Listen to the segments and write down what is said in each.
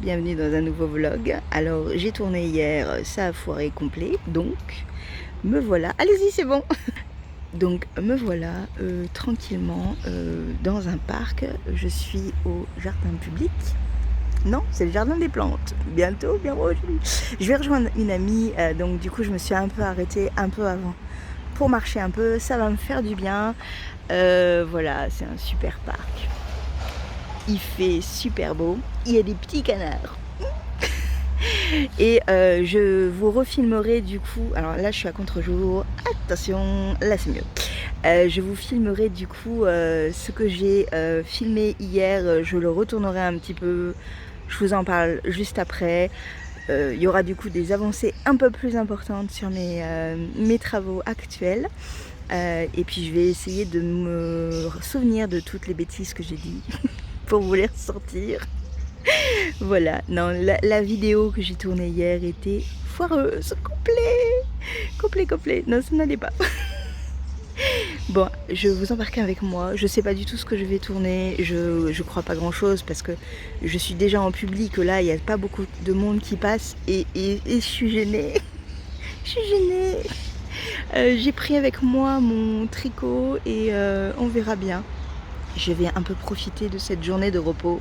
bienvenue dans un nouveau vlog. Alors j'ai tourné hier, ça a foiré complet, donc me voilà, allez-y c'est bon. Donc me voilà tranquillement dans un parc, je suis au jardin public. Non, c'est le jardin des plantes, bientôt, bien aujourd'hui. Je vais rejoindre une amie, donc du coup je me suis un peu arrêtée un peu avant pour marcher un peu, ça va me faire du bien. Voilà, c'est un super parc. Il fait super beau, il y a des petits canards. Et je vous refilmerai du coup, alors là je suis à contre-jour, attention, là c'est mieux. Je vous filmerai du coup ce que j'ai filmé hier, je le retournerai un petit peu, je vous en parle juste après. Il y aura du coup des avancées un peu plus importantes sur mes travaux actuels. Et puis je vais essayer de me souvenir de toutes les bêtises que j'ai dit pour vous les ressortir. Voilà, non, la vidéo que j'ai tournée hier était foireuse, complet, non ça n'allait pas. Bon, je vous embarque avec moi, je sais pas du tout ce que je vais tourner, je crois pas grand chose parce que je suis déjà en public, là il n'y a pas beaucoup de monde qui passe et je suis gênée, je suis gênée. J'ai pris avec moi mon tricot et on verra bien. Je vais un peu profiter de cette journée de repos,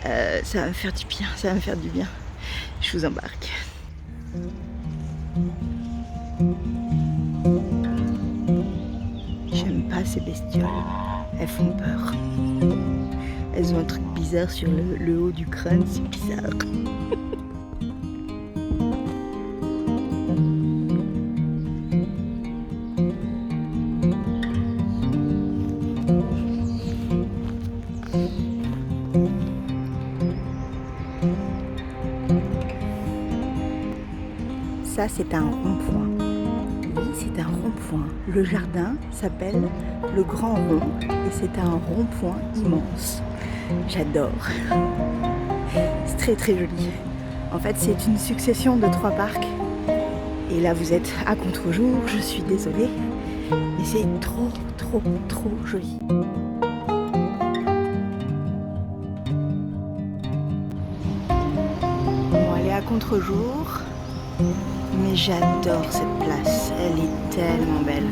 ça va me faire du bien, ça va me faire du bien. Je vous embarque. J'aime pas ces bestioles, elles font peur. Elles ont un truc bizarre sur le haut du crâne, c'est bizarre. Ça c'est un rond-point. Oui, c'est un rond-point. Le jardin s'appelle le Grand Rond et c'est un rond-point immense. J'adore. C'est très très joli. En fait, c'est une succession de 3 parcs. Et là, vous êtes à contre-jour, je suis désolée. Mais c'est trop joli. Bon, elle est à contre-jour. Mais j'adore cette place, elle est tellement belle.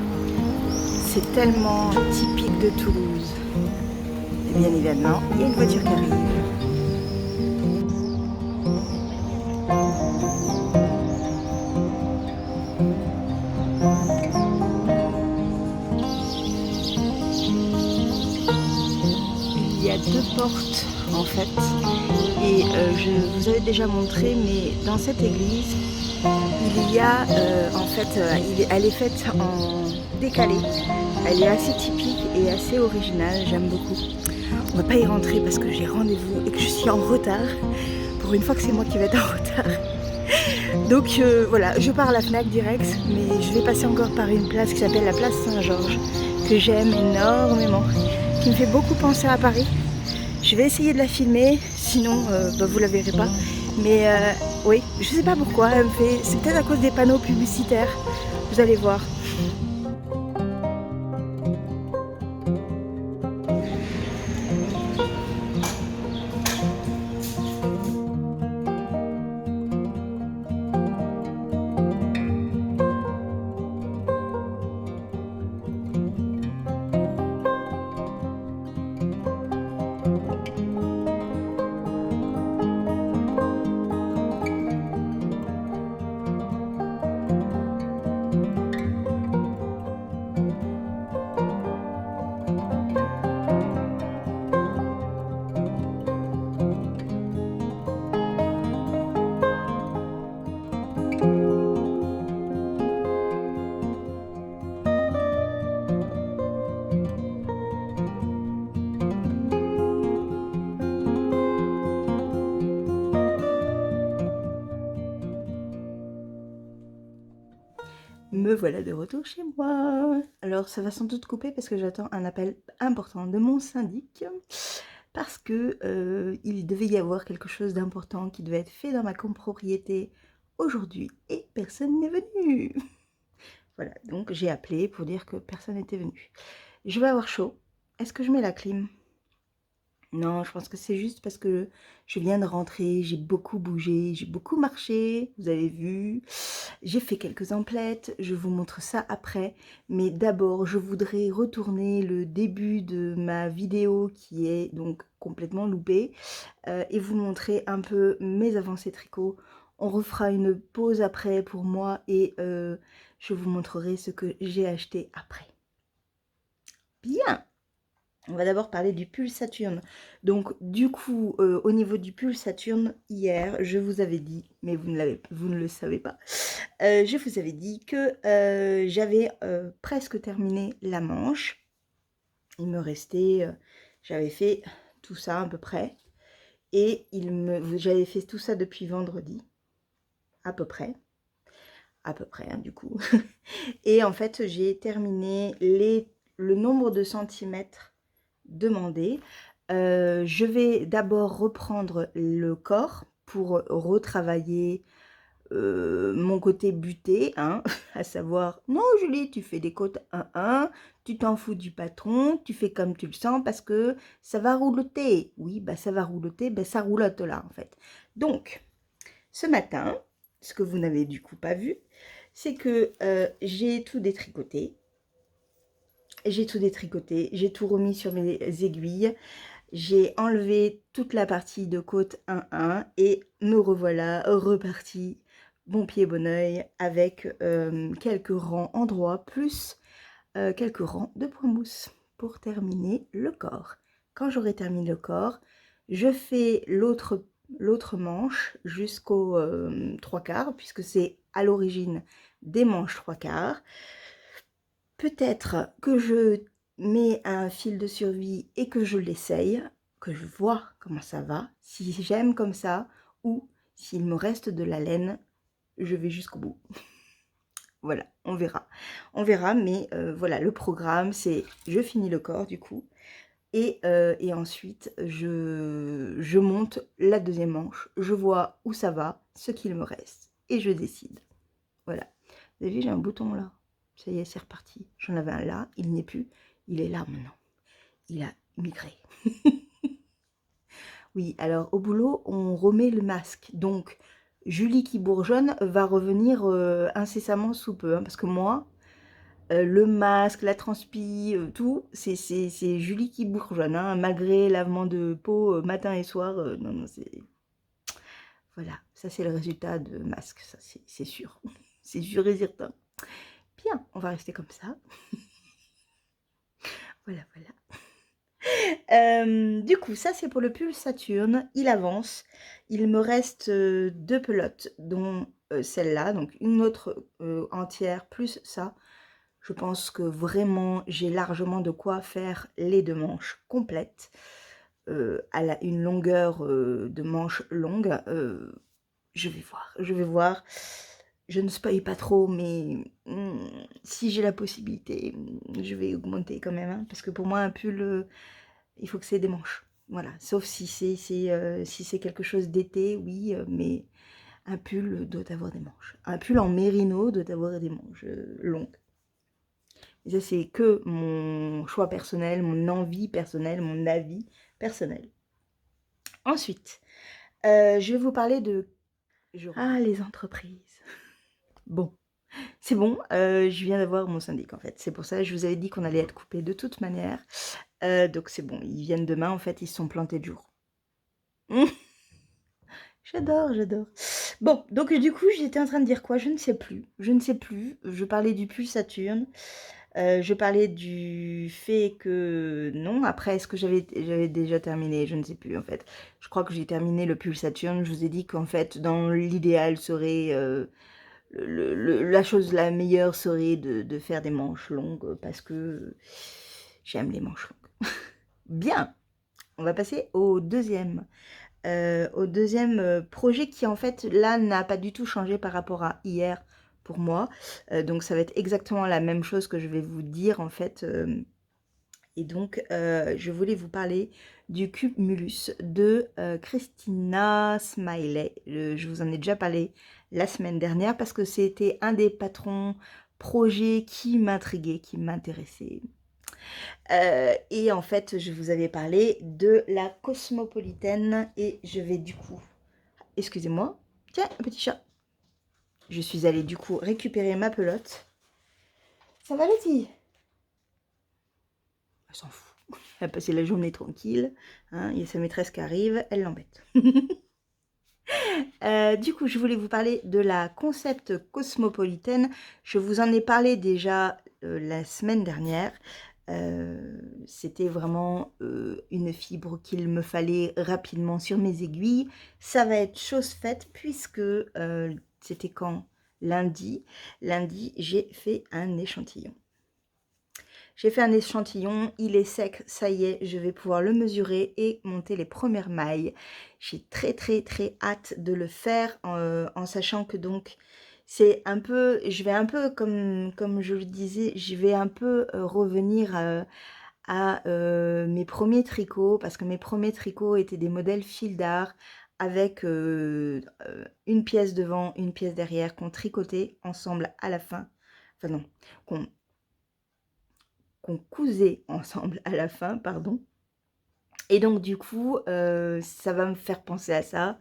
C'est tellement typique de Toulouse. Et bien évidemment, il y a une voiture qui arrive. Il y a 2 portes en fait. Et je vous avais déjà montré, mais dans cette église, il y a en fait, elle est faite en décalé. Elle est assez typique et assez originale, j'aime beaucoup. On va pas y rentrer parce que j'ai rendez-vous et que je suis en retard. Pour une fois que c'est moi qui vais être en retard. Donc voilà, je pars à la Fnac direct, mais je vais passer encore par une place qui s'appelle la place Saint-Georges, que j'aime énormément, qui me fait beaucoup penser à Paris. Je vais essayer de la filmer, sinon bah, vous la verrez pas. Mais oui, je sais pas pourquoi, elle me fait. C'est peut-être à cause des panneaux publicitaires, vous allez voir. Me voilà de retour chez moi. Alors ça va sans doute couper parce que j'attends un appel important de mon syndic. Parce que il devait y avoir quelque chose d'important qui devait être fait dans ma copropriété aujourd'hui. Et personne n'est venu. Voilà, donc j'ai appelé pour dire que personne n'était venu. Je vais avoir chaud. Est-ce que je mets la clim? Non, je pense que c'est juste parce que je viens de rentrer, j'ai beaucoup bougé, j'ai beaucoup marché, vous avez vu. J'ai fait quelques emplettes, je vous montre ça après. Mais d'abord, je voudrais retourner le début de ma vidéo qui est donc complètement loupée et vous montrer un peu mes avancées tricot. On refera une pause après pour moi et je vous montrerai ce que j'ai acheté après. Bien! On va d'abord parler du pull Saturne. Donc du coup, au niveau du pull Saturne, hier, je vous avais dit, mais vous ne le savez pas, je vous avais dit que j'avais presque terminé la manche. Il me restait, j'avais fait tout ça à peu près. Et j'avais fait tout ça depuis vendredi, à peu près. À peu près, hein, du coup. Et en fait, j'ai terminé le nombre de centimètres demandé. Je vais d'abord reprendre le corps pour retravailler mon côté buté, hein, à savoir, non Julie, tu fais des côtes 1-1, tu t'en fous du patron, tu fais comme tu le sens parce que ça va rouloter. Oui, bah ça va rouloter, bah ça roulote là en fait. Donc, ce matin, ce que vous n'avez du coup pas vu, c'est que j'ai tout détricoté. J'ai tout détricoté, j'ai tout remis sur mes aiguilles. J'ai enlevé toute la partie de côte 1-1 et me revoilà reparti bon pied bon oeil avec quelques rangs en droit plus quelques rangs de point mousse pour terminer le corps. Quand j'aurai terminé le corps, je fais l'autre manche jusqu'au 3/4 puisque c'est à l'origine des manches 3/4. Peut-être que je mets un fil de survie et que je l'essaye, que je vois comment ça va, si j'aime comme ça, ou s'il me reste de la laine, je vais jusqu'au bout. Voilà, on verra. On verra, mais voilà, le programme, c'est je finis le corps du coup, et ensuite je monte la deuxième manche, je vois où ça va, ce qu'il me reste, et je décide. Voilà. Vous avez vu, j'ai un bouton là. Ça y est, c'est reparti. J'en avais un là, il n'y est plus. Il est là maintenant. Il a migré. Oui, alors au boulot, on remet le masque. Donc, Julie qui bourgeonne va revenir incessamment sous peu. Hein, parce que moi, le masque, la transpi, tout, c'est Julie qui bourgeonne. Hein, malgré lavement de peau matin et soir. Non, non, c'est... Voilà, ça c'est le résultat de masque. Ça, c'est sûr. C'est sûr et certain. Bien, on va rester comme ça. Voilà, voilà. Du coup, ça c'est pour le pull Saturne. Il avance. Il me reste 2 pelotes, dont celle-là, donc une autre entière, plus ça. Je pense que vraiment, j'ai largement de quoi faire les 2 manches complètes. Une longueur de manche longue. Je vais voir, je vais voir. Je ne spoil pas trop, mais si j'ai la possibilité, je vais augmenter quand même. Hein, parce que pour moi, un pull, il faut que c'est des manches. Voilà, sauf si c'est quelque chose d'été, oui, mais un pull doit avoir des manches. Un pull en mérino doit avoir des manches longues. Et ça, c'est que mon choix personnel, mon envie personnelle, mon avis personnel. Ensuite, je vais vous parler de... Ah, les entreprises. Bon, c'est bon, je viens d'avoir mon syndic en fait. C'est pour ça que je vous avais dit qu'on allait être coupé de toute manière. Donc c'est bon, ils viennent demain, en fait, ils se sont plantés de jour. J'adore, j'adore. Bon, donc du coup, j'étais en train de dire quoi? Je ne sais plus. Je ne sais plus. Je parlais du pull Saturne. Je parlais du fait que... Non, après, est-ce que j'avais déjà terminé? Je ne sais plus, en fait. Je crois que j'ai terminé le pull Saturne. Je vous ai dit qu'en fait, dans l'idéal, serait... la chose la meilleure serait de faire des manches longues parce que j'aime les manches longues. Bien, on va passer au deuxième projet qui en fait là n'a pas du tout changé par rapport à hier pour moi. Donc ça va être exactement la même chose que je vais vous dire en fait. Et donc je voulais vous parler du cumulus de Christina Smiley. Je vous en ai déjà parlé la semaine dernière parce que c'était un des patrons projets qui m'intriguait, qui m'intéressait. Et en fait, je vous avais parlé de la Cosmopolitaine et je vais du coup, excusez-moi, tiens, un petit chat. Je suis allée du coup récupérer ma pelote. Ça va, Letty? Elle s'en fout. Elle a passé la journée tranquille. Hein, il y a sa maîtresse qui arrive, elle l'embête. Du coup, je voulais vous parler de la concept cosmopolitaine. Je vous en ai parlé déjà la semaine dernière. C'était vraiment une fibre qu'il me fallait rapidement sur mes aiguilles. Ça va être chose faite puisque c'était quand? Lundi. Lundi, j'ai fait un échantillon. J'ai fait un échantillon, il est sec, ça y est, je vais pouvoir le mesurer et monter les premières mailles. J'ai très hâte de le faire en sachant que donc c'est un peu, je vais un peu comme je le disais, je vais un peu revenir à mes premiers tricots parce que mes premiers tricots étaient des modèles fil d'art avec une pièce devant, une pièce derrière qu'on tricotait ensemble à la fin. Enfin non, qu'on cousait ensemble à la fin, pardon. Et donc du coup, ça va me faire penser à ça.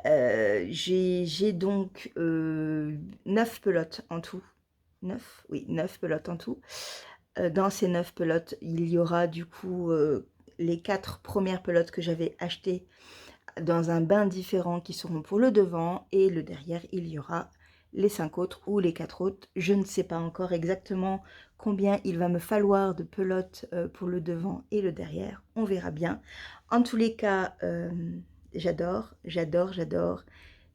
J'ai donc 9 pelotes en tout. 9, oui, 9 pelotes en tout. Dans ces 9 pelotes, il y aura du coup les 4 premières pelotes que j'avais achetées dans un bain différent qui seront pour le devant et le derrière, il y aura les 5 autres ou les 4 autres. Je ne sais pas encore exactement combien il va me falloir de pelotes pour le devant et le derrière. On verra bien. En tous les cas, j'adore.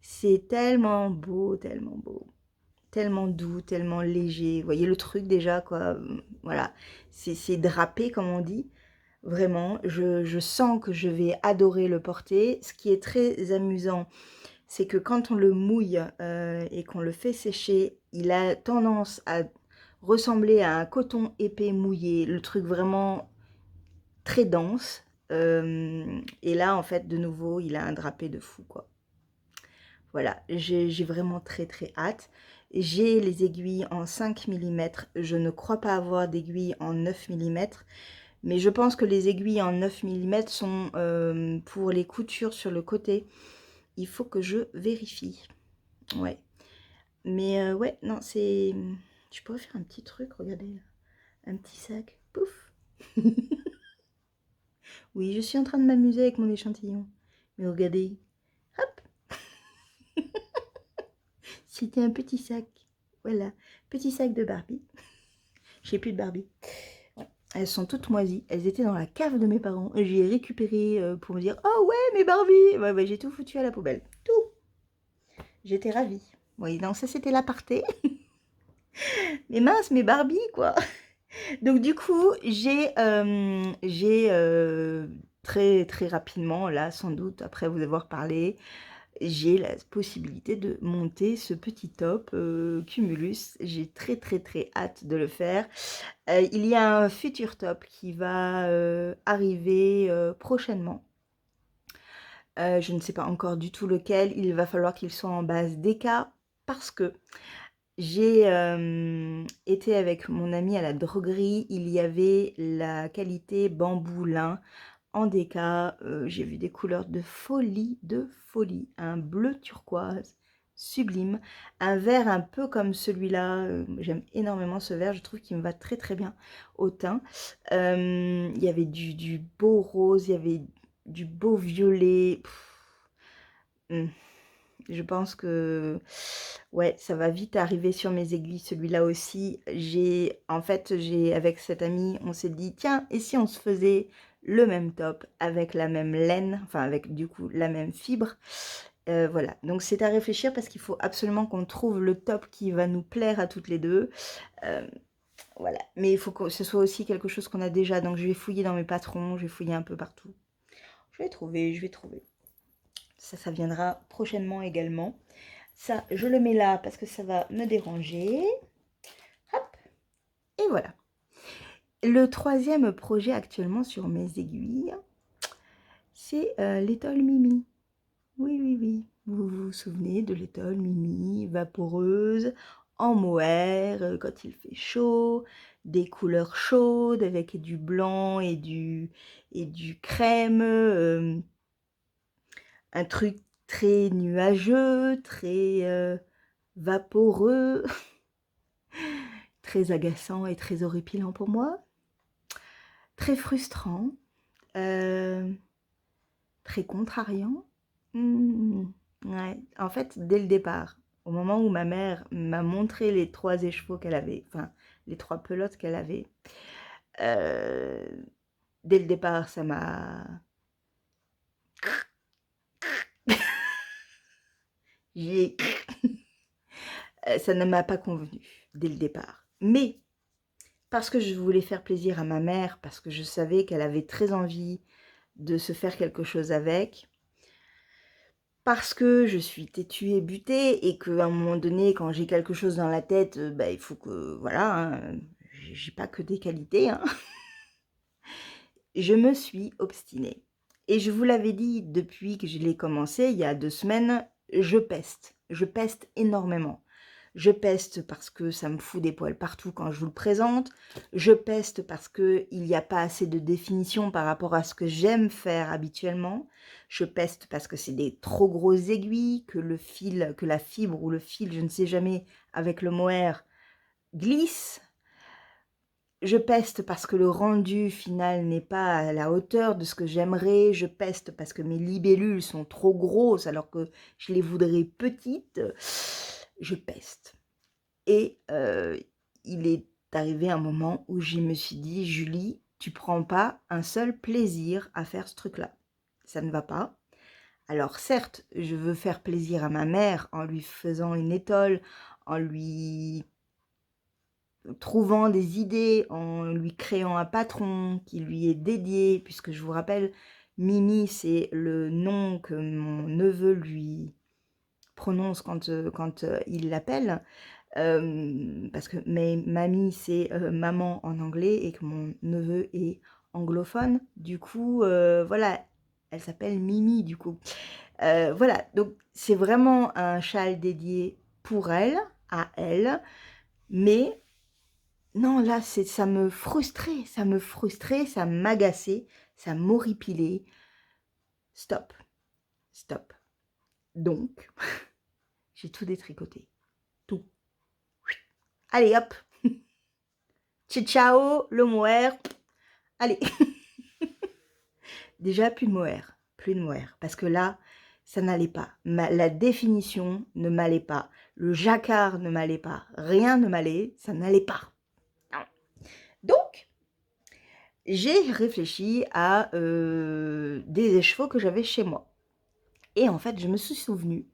C'est tellement beau, tellement doux, tellement léger. Vous voyez le truc déjà, quoi. Voilà, c'est drapé, comme on dit. Vraiment, je sens que je vais adorer le porter. Ce qui est très amusant, c'est que quand on le mouille et qu'on le fait sécher, il a tendance à ressembler à un coton épais mouillé, le truc vraiment très dense. Et là, en fait, de nouveau, il a un drapé de fou, quoi. Voilà, j'ai vraiment très hâte. J'ai les aiguilles en 5 mm. Je ne crois pas avoir d'aiguilles en 9 mm. Mais je pense que les aiguilles en 9 mm sont pour les coutures sur le côté. Il faut que je vérifie. Ouais. Mais ouais, non, c'est... Je pourrais faire un petit truc, regardez là. Un petit sac. Pouf. Oui, je suis en train de m'amuser avec mon échantillon. Mais regardez. Hop. C'était un petit sac. Voilà. Petit sac de Barbie. J'ai plus de Barbie. Ouais. Elles sont toutes moisies. Elles étaient dans la cave de mes parents. J'ai récupéré pour me dire, oh ouais, mes Barbie. Ouais, ouais, j'ai tout foutu à la poubelle. Tout. J'étais ravie. Oui, non, ça c'était l'aparté. Mais mince, mes Barbie, quoi. Donc du coup, j'ai très rapidement, là, sans doute, après vous avoir parlé, j'ai la possibilité de monter ce petit top Cumulus. J'ai très hâte de le faire. Il y a un futur top qui va arriver prochainement. Je ne sais pas encore du tout lequel. Il va falloir qu'il soit en base DK parce que j'ai été avec mon ami à la droguerie. Il y avait la qualité bambou lin en DK. J'ai vu des couleurs de folie, un bleu turquoise sublime, un vert un peu comme celui-là. J'aime énormément ce vert, je trouve qu'il me va très bien au teint. Il y avait du beau rose, il y avait du beau violet. Je pense que ouais, ça va vite arriver sur mes aiguilles, celui-là aussi. En fait, avec cette amie, on s'est dit, tiens, et si on se faisait le même top avec la même laine, enfin avec du coup la même fibre. Voilà, donc c'est à réfléchir parce qu'il faut absolument qu'on trouve le top qui va nous plaire à toutes les deux. Voilà, mais il faut que ce soit aussi quelque chose qu'on a déjà, donc je vais fouiller dans mes patrons, je vais fouiller un peu partout. Je vais trouver. Ça viendra prochainement également. Ça, je le mets là parce que ça va me déranger. Hop, et voilà. Le troisième projet actuellement sur mes aiguilles, c'est l'étole Mimi. Oui. Vous vous souvenez de l'étole Mimi, vaporeuse, en mohair quand il fait chaud, des couleurs chaudes avec du blanc et du crème, un truc très nuageux, très vaporeux, très agaçant et très horripilant pour moi, très frustrant, très contrariant. Ouais, en fait, dès le départ, au moment où ma mère m'a montré les 3 écheveaux qu'elle avait, enfin les 3 pelotes qu'elle avait, dès le départ, ça m'a j'ai ça ne m'a pas convenu dès le départ. Mais parce que je voulais faire plaisir à ma mère, parce que je savais qu'elle avait très envie de se faire quelque chose avec, parce que je suis têtue et butée et qu'à un moment donné, quand j'ai quelque chose dans la tête, bah, il faut que voilà, hein, j'ai pas que des qualités, hein. Je me suis obstinée et je vous l'avais dit depuis que je l'ai commencé, il y a 2 semaines, je peste énormément. Je peste parce que ça me fout des poils partout quand je vous le présente. Je peste parce qu'il n'y a pas assez de définition par rapport à ce que j'aime faire habituellement. Je peste parce que c'est des trop grosses aiguilles, que le fil, que la fibre ou le fil, je ne sais jamais, avec le mohair, glisse. Je peste parce que le rendu final n'est pas à la hauteur de ce que j'aimerais. Je peste parce que mes libellules sont trop grosses alors que je les voudrais petites. Je peste. Et il est arrivé un moment où je me suis dit: «Julie, tu prends pas un seul plaisir à faire ce truc-là. Ça ne va pas. Alors certes, je veux faire plaisir à ma mère en lui faisant une étole, en lui trouvant des idées, en lui créant un patron qui lui est dédié», puisque je vous rappelle, Mimi, c'est le nom que mon neveu lui prononce quand il l'appelle. Parce que mamie, c'est maman en anglais et que mon neveu est anglophone. Du coup, voilà, elle s'appelle Mimi, du coup. Voilà, donc c'est vraiment un châle dédié pour elle, à elle. Mais non, là, ça me frustrait, ça m'agaçait, ça m'horripilait. Stop, stop. Donc, j'ai tout détricoté. Tout. Allez, hop. Ciao, le mohair. Allez. Déjà, plus de mohair. Plus de mohair. Parce que là, ça n'allait pas. La définition ne m'allait pas. Le jacquard ne m'allait pas. Rien ne m'allait. Ça n'allait pas. Donc, j'ai réfléchi à des écheveaux que j'avais chez moi. Et en fait, je me suis souvenu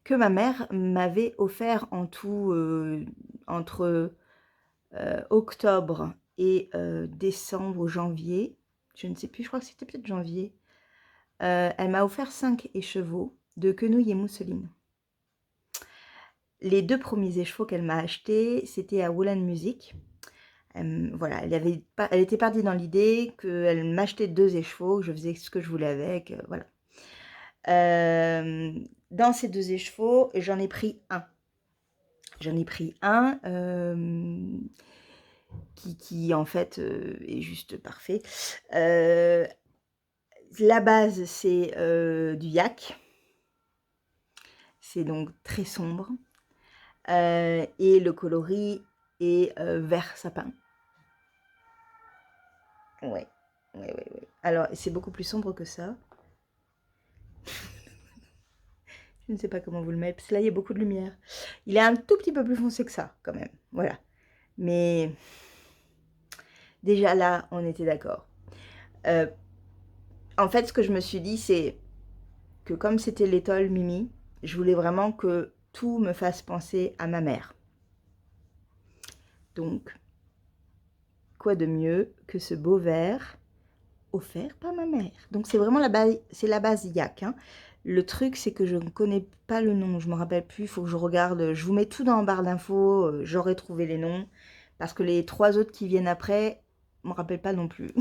que ma mère m'avait offert en tout, entre octobre et décembre ou janvier, je ne sais plus, je crois que c'était peut-être janvier, elle m'a offert 5 écheveaux de quenouille et mousseline. Les 2 premiers écheveaux qu'elle m'a achetés, c'était à Woolen Music. Voilà, elle était partie dans l'idée qu'elle m'achetait 2 écheveaux, je faisais ce que je voulais avec, voilà. Dans ces 2 écheveaux, j'en ai pris un. J'en ai pris un qui en fait est juste parfait. La base, c'est du yak. C'est donc très sombre. Et le coloris est vert sapin. Ouais. Alors, c'est beaucoup plus sombre que ça. Je ne sais pas comment vous le mettre, parce que là, il y a beaucoup de lumière. Il est un tout petit peu plus foncé que ça, quand même. Voilà. Mais déjà là, on était d'accord. En fait, ce que je me suis dit, c'est que comme c'était l'étole Mimi, je voulais vraiment que tout me fasse penser à ma mère. Donc, quoi de mieux que ce beau verre offert par ma mère. Donc c'est vraiment c'est la base yak. Hein. Le truc, c'est que je ne connais pas le nom, je ne me rappelle plus, il faut que je regarde. Je vous mets tout dans la barre d'infos, j'aurai trouvé les noms. Parce que les 3 autres qui viennent après, je ne me rappelle pas non plus.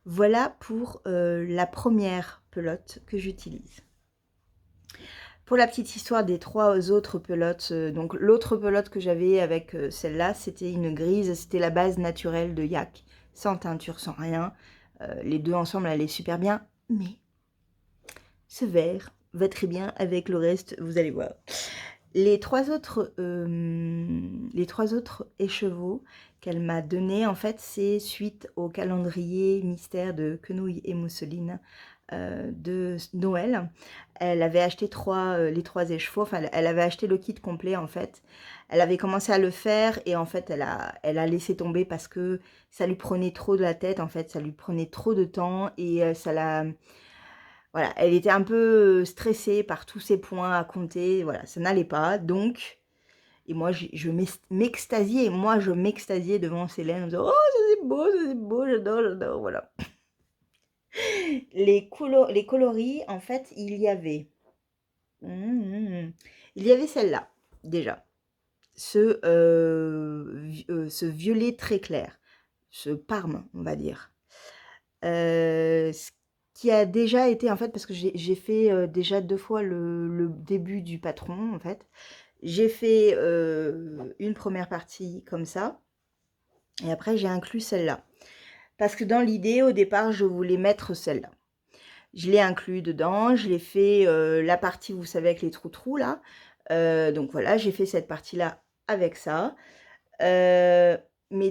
Voilà pour la première pelote que j'utilise. Pour la petite histoire des 3 autres pelotes, donc l'autre pelote que j'avais avec celle-là, c'était une grise, c'était la base naturelle de Yak, sans teinture, sans rien. Les deux ensemble allaient super bien, mais ce vert va très bien avec le reste, vous allez voir. Les trois autres écheveaux qu'elle m'a donnés, en fait, c'est suite au calendrier mystère de Quenouille et Mousseline de Noël. Elle avait acheté les 3 écheveaux, enfin, elle avait acheté le kit complet, en fait. Elle avait commencé à le faire et, en fait, elle a laissé tomber parce que ça lui prenait trop de la tête, en fait, ça lui prenait trop de temps et ça l'a... Voilà, elle était un peu stressée par tous ces points à compter, voilà, ça n'allait pas, donc... Et moi, m'extasiais, moi, je m'extasiais devant Célène en disant: «Oh, ça c'est beau, j'adore, j'adore», voilà. Les coloris, en fait, il y avait... Il y avait celle-là, déjà. Ce violet très clair, ce parme, on va dire. Ce qui a déjà été, en fait, parce que j'ai fait déjà 2 fois le début du patron, en fait. J'ai fait une première partie comme ça, et après j'ai inclus celle-là. Parce que dans l'idée, au départ, je voulais mettre celle-là. Je l'ai inclus dedans, je l'ai fait la partie, vous savez, avec les trous-trous, là. Donc voilà, j'ai fait cette partie-là avec ça. Mais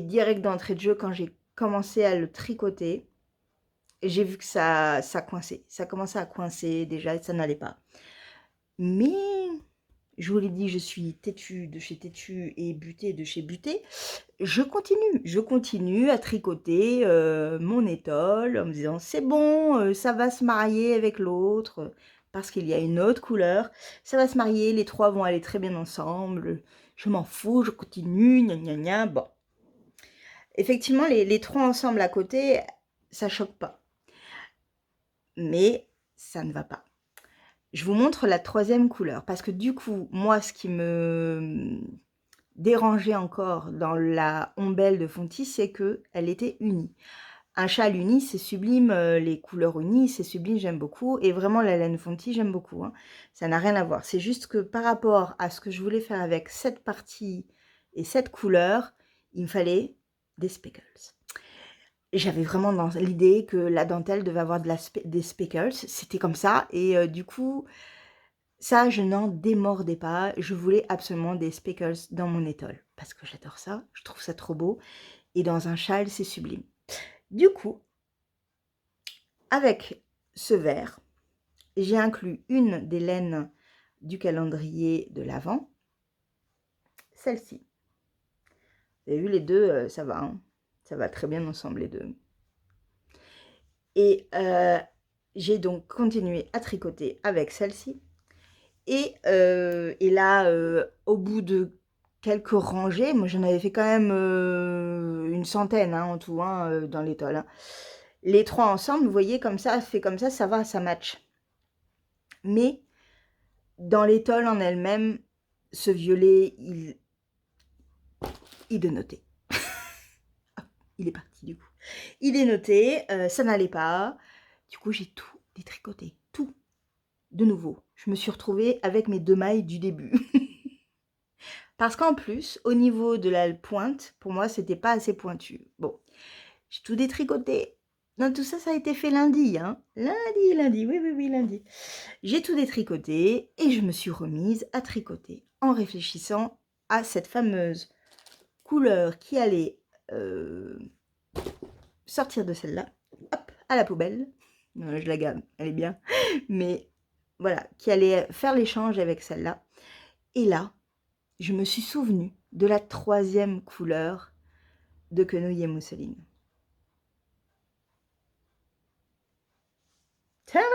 direct d'entrée de jeu, quand j'ai commencé à le tricoter, j'ai vu que ça coinçait. Ça commençait à coincer déjà, ça n'allait pas. Mais... je vous l'ai dit, je suis têtue de chez têtue et butée de chez butée. Je continue à tricoter mon étole en me disant c'est bon, ça va se marier avec l'autre parce qu'il y a une autre couleur. Ça va se marier, les 3 vont aller très bien ensemble. Je m'en fous, je continue, gna gna gna. Bon. Effectivement, les 3 ensemble à côté, ça choque pas. Mais ça ne va pas. Je vous montre la 3e couleur parce que du coup, moi, ce qui me dérangeait encore dans la ombelle de Fonty, c'est qu'elle était unie. Un châle uni, c'est sublime, les couleurs unies, c'est sublime, j'aime beaucoup. Et vraiment, la laine Fonty, j'aime beaucoup, hein. Ça n'a rien à voir. C'est juste que par rapport à ce que je voulais faire avec cette partie et cette couleur, il me fallait des speckles. J'avais vraiment dans l'idée que la dentelle devait avoir des speckles. C'était comme ça. Et du coup, ça, je n'en démordais pas. Je voulais absolument des speckles dans mon étole. Parce que j'adore ça. Je trouve ça trop beau. Et dans un châle, c'est sublime. Du coup, avec ce vert, j'ai inclus une des laines du calendrier de l'Avent. Celle-ci. Vous avez vu, les deux, ça va. Hein, ça va très bien ensemble, les deux. Et j'ai donc continué à tricoter avec celle-ci. Et là, au bout de quelques rangées, moi j'en avais fait quand même une centaine hein, en tout, hein, dans l'étole. Hein. Les 3 ensemble, vous voyez, comme ça, fait comme ça va, ça match. Mais dans l'étole en elle-même, ce violet, il dénotait. Il est parti du coup. Il dénotait, ça n'allait pas. Du coup, j'ai tout détricoté, tout. De nouveau, je me suis retrouvée avec mes 2 mailles du début. Parce qu'en plus, au niveau de la pointe, pour moi, c'était pas assez pointu. Bon, j'ai tout détricoté. Non, tout ça, ça a été fait lundi. Hein. Lundi, oui, lundi. J'ai tout détricoté et je me suis remise à tricoter en réfléchissant à cette fameuse couleur qui allait sortir de celle-là. Hop, à la poubelle. Je la garde, elle est bien. Mais voilà, qui allait faire l'échange avec celle-là. Et là, je me suis souvenue de la 3e couleur de Quenouille et Mousseline. Tadam!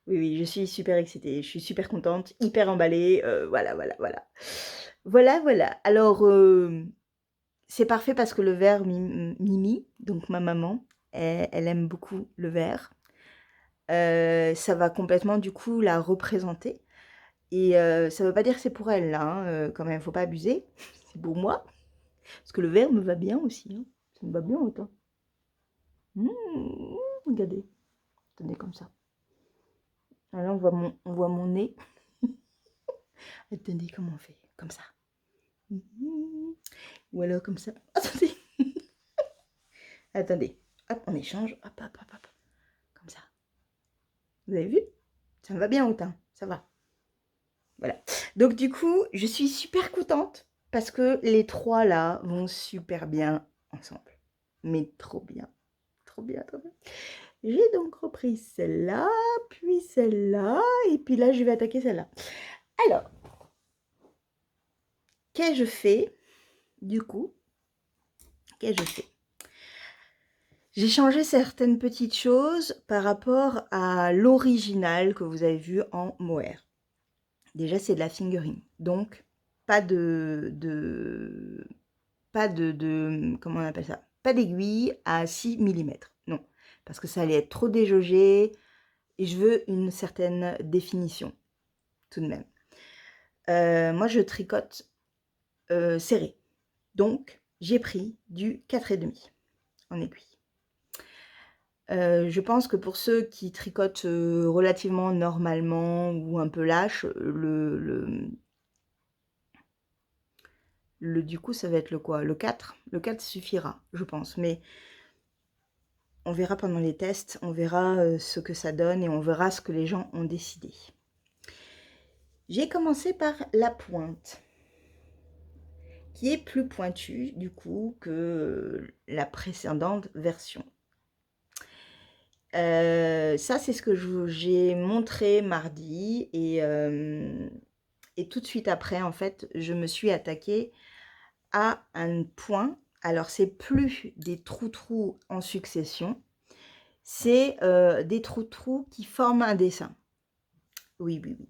Oui, je suis super excitée, je suis super contente, hyper emballée, voilà. Voilà. Alors, c'est parfait parce que le vert, Mimi, donc ma maman, elle aime beaucoup le vert. Ça va complètement, du coup, la représenter. Et ça veut pas dire que c'est pour elle, là, hein, quand même, faut pas abuser. C'est pour moi. Parce que le vert me va bien aussi, hein. Ça me va bien autant. Regardez. Tenez comme ça. Alors là, on voit mon nez. Attendez, comment on fait? Comme ça. Ou alors comme ça. Attendez. Attendez. Hop, on échange. Hop, hop, hop, hop. Comme ça. Vous avez vu? Ça me va bien autant. Ça va. Voilà. Donc du coup, je suis super contente parce que les trois là vont super bien ensemble. Mais trop bien. Trop bien, trop bien. J'ai donc repris celle-là, puis celle-là, et puis là, je vais attaquer celle-là. Alors, qu'ai-je fait du coup? Qu'ai-je fait? J'ai changé certaines petites choses par rapport à l'original que vous avez vu en mohair. Déjà, c'est de la fingering. Donc, pas comment on appelle ça? Pas d'aiguille à 6 millimètres. Non, parce que ça allait être trop déjaugé et je veux une certaine définition, tout de même. Moi, je tricote serré. Donc, j'ai pris du 4,5 en aiguille. Je pense que pour ceux qui tricotent relativement normalement ou un peu lâche, du coup, ça va être le quoi? Le 4? Le 4 suffira, je pense. Mais on verra pendant les tests, on verra ce que ça donne et on verra ce que les gens ont décidé. J'ai commencé par la pointe, qui est plus pointue du coup que la précédente version. Ça, c'est ce que j'ai montré mardi et tout de suite après, en fait, je me suis attaquée à un point. Alors, c'est plus des trous-trous en succession, c'est des trous-trous qui forment un dessin. Oui, oui, oui.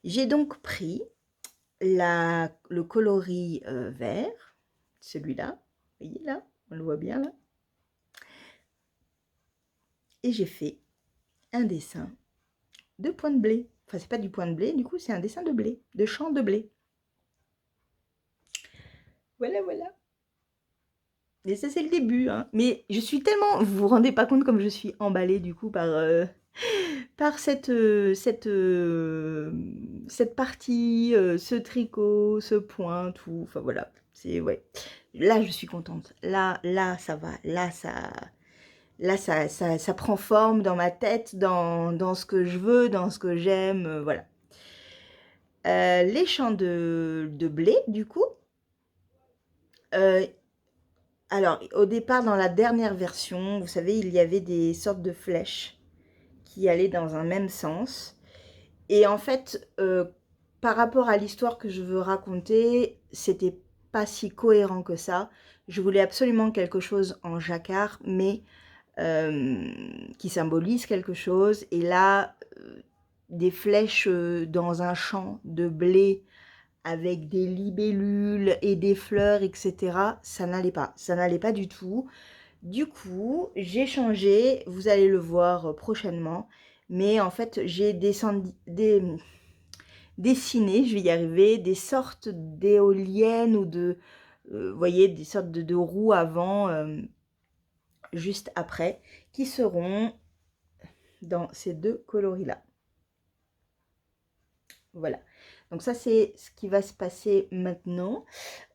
J'ai donc pris le coloris vert, celui-là, vous voyez là, on le voit bien là, et j'ai fait un dessin de point de blé. Enfin, c'est pas du point de blé, du coup, c'est un dessin de blé, de champ de blé. Voilà, voilà. Et ça, c'est le début, hein. Mais je suis tellement... Vous vous rendez pas compte comme je suis emballée, du coup, par cette partie, ce tricot, ce point, tout. Enfin, voilà. C'est... Ouais. Là, je suis contente. Là, ça va. Là, ça prend forme dans ma tête, dans ce que je veux, dans ce que j'aime, voilà. Les champs de blé, du coup. Alors, au départ, dans la dernière version, vous savez, il y avait des sortes de flèches qui allaient dans un même sens. Et en fait, par rapport à l'histoire que je veux raconter, c'était pas si cohérent que ça. Je voulais absolument quelque chose en jacquard, mais qui symbolise quelque chose. Et là, des flèches dans un champ de blé avec des libellules et des fleurs, etc. Ça n'allait pas. Ça n'allait pas du tout. Du coup, j'ai changé. Vous allez le voir prochainement. Mais en fait, j'ai dessiné, je vais y arriver, des sortes d'éoliennes ou vous voyez, des sortes de roues avant, juste après, qui seront dans ces deux coloris-là. Voilà. Donc ça, c'est ce qui va se passer maintenant.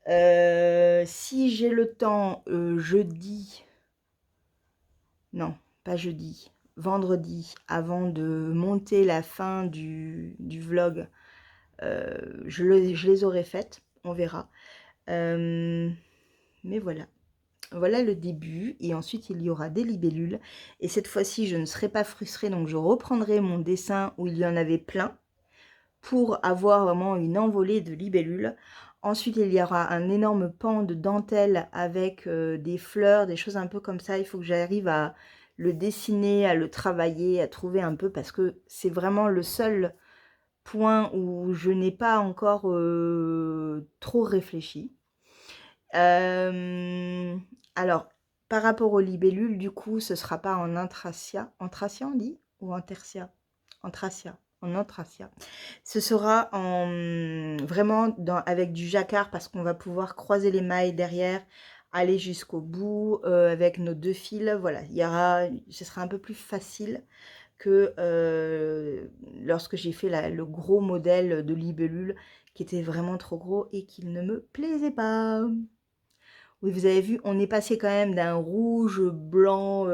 Si j'ai le temps, jeudi, non, pas jeudi, vendredi, avant de monter la fin du vlog, je les aurai faites, on verra. Mais voilà. Voilà le début et ensuite il y aura des libellules et cette fois-ci je ne serai pas frustrée, donc je reprendrai mon dessin où il y en avait plein pour avoir vraiment une envolée de libellules. Ensuite il y aura un énorme pan de dentelle avec des fleurs, des choses un peu comme ça. Il faut que j'arrive à le dessiner, à le travailler, à trouver un peu parce que c'est vraiment le seul point où je n'ai pas encore trop réfléchi. Alors, par rapport aux libellules, du coup, ce sera pas en intracia. Anthracia, on dit? Ou en tertia? Anthracia. En anthracia. Ce sera vraiment avec du jacquard parce qu'on va pouvoir croiser les mailles derrière, aller jusqu'au bout avec nos deux fils. Voilà, ce sera un peu plus facile que lorsque j'ai fait le gros modèle de libellule qui était vraiment trop gros et qui ne me plaisait pas. Oui, vous avez vu, on est passé quand même d'un rouge blanc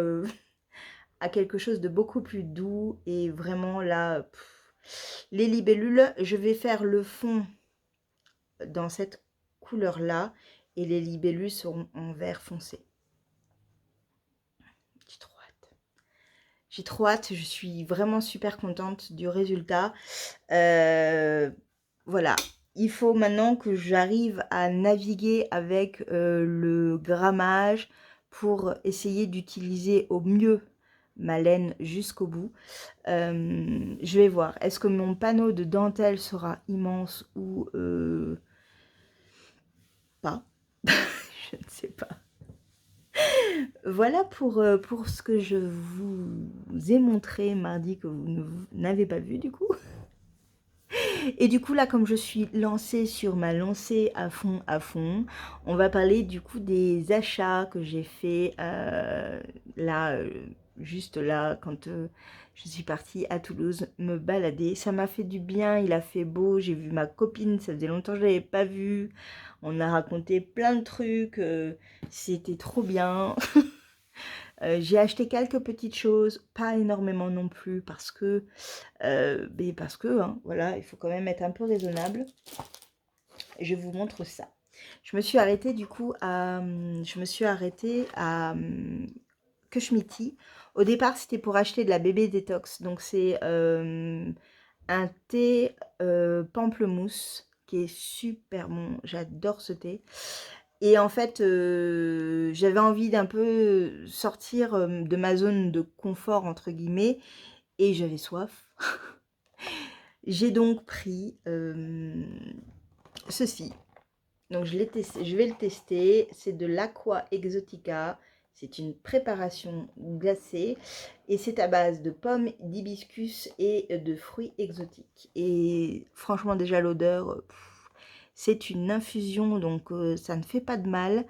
à quelque chose de beaucoup plus doux. Et vraiment là, les libellules, je vais faire le fond dans cette couleur-là. Et les libellules seront en vert foncé. J'ai trop hâte. J'ai trop hâte, je suis vraiment super contente du résultat. Voilà, il faut maintenant que j'arrive à naviguer avec le grammage pour essayer d'utiliser au mieux ma laine jusqu'au bout. Je vais voir, est-ce que mon panneau de dentelle sera immense ou pas? Je ne sais pas. Voilà pour ce que je vous ai montré mardi que vous n'avez pas vu du coup. Et du coup là, comme je suis lancée sur ma lancée à fond, on va parler du coup des achats que j'ai fait là, juste là, quand je suis partie à Toulouse me balader. Ça m'a fait du bien, il a fait beau, j'ai vu ma copine, ça faisait longtemps que je ne l'avais pas vue. On a raconté plein de trucs, c'était trop bien. J'ai acheté quelques petites choses, pas énormément non plus, parce que, hein, voilà, il faut quand même être un peu raisonnable. Je vous montre ça. Je me suis arrêtée du coup à, Kushmiti. Au départ, c'était pour acheter de la bébé détox. Donc c'est un thé pamplemousse qui est super bon. J'adore ce thé. Et en fait, j'avais envie d'un peu sortir de ma zone de confort, entre guillemets, et j'avais soif. J'ai donc pris ceci. Donc je vais le tester. C'est de l'Aqua Exotica. C'est une préparation glacée et c'est à base de pommes, d'hibiscus et de fruits exotiques. Et franchement, déjà l'odeur, c'est une infusion, donc ça ne fait pas de mal.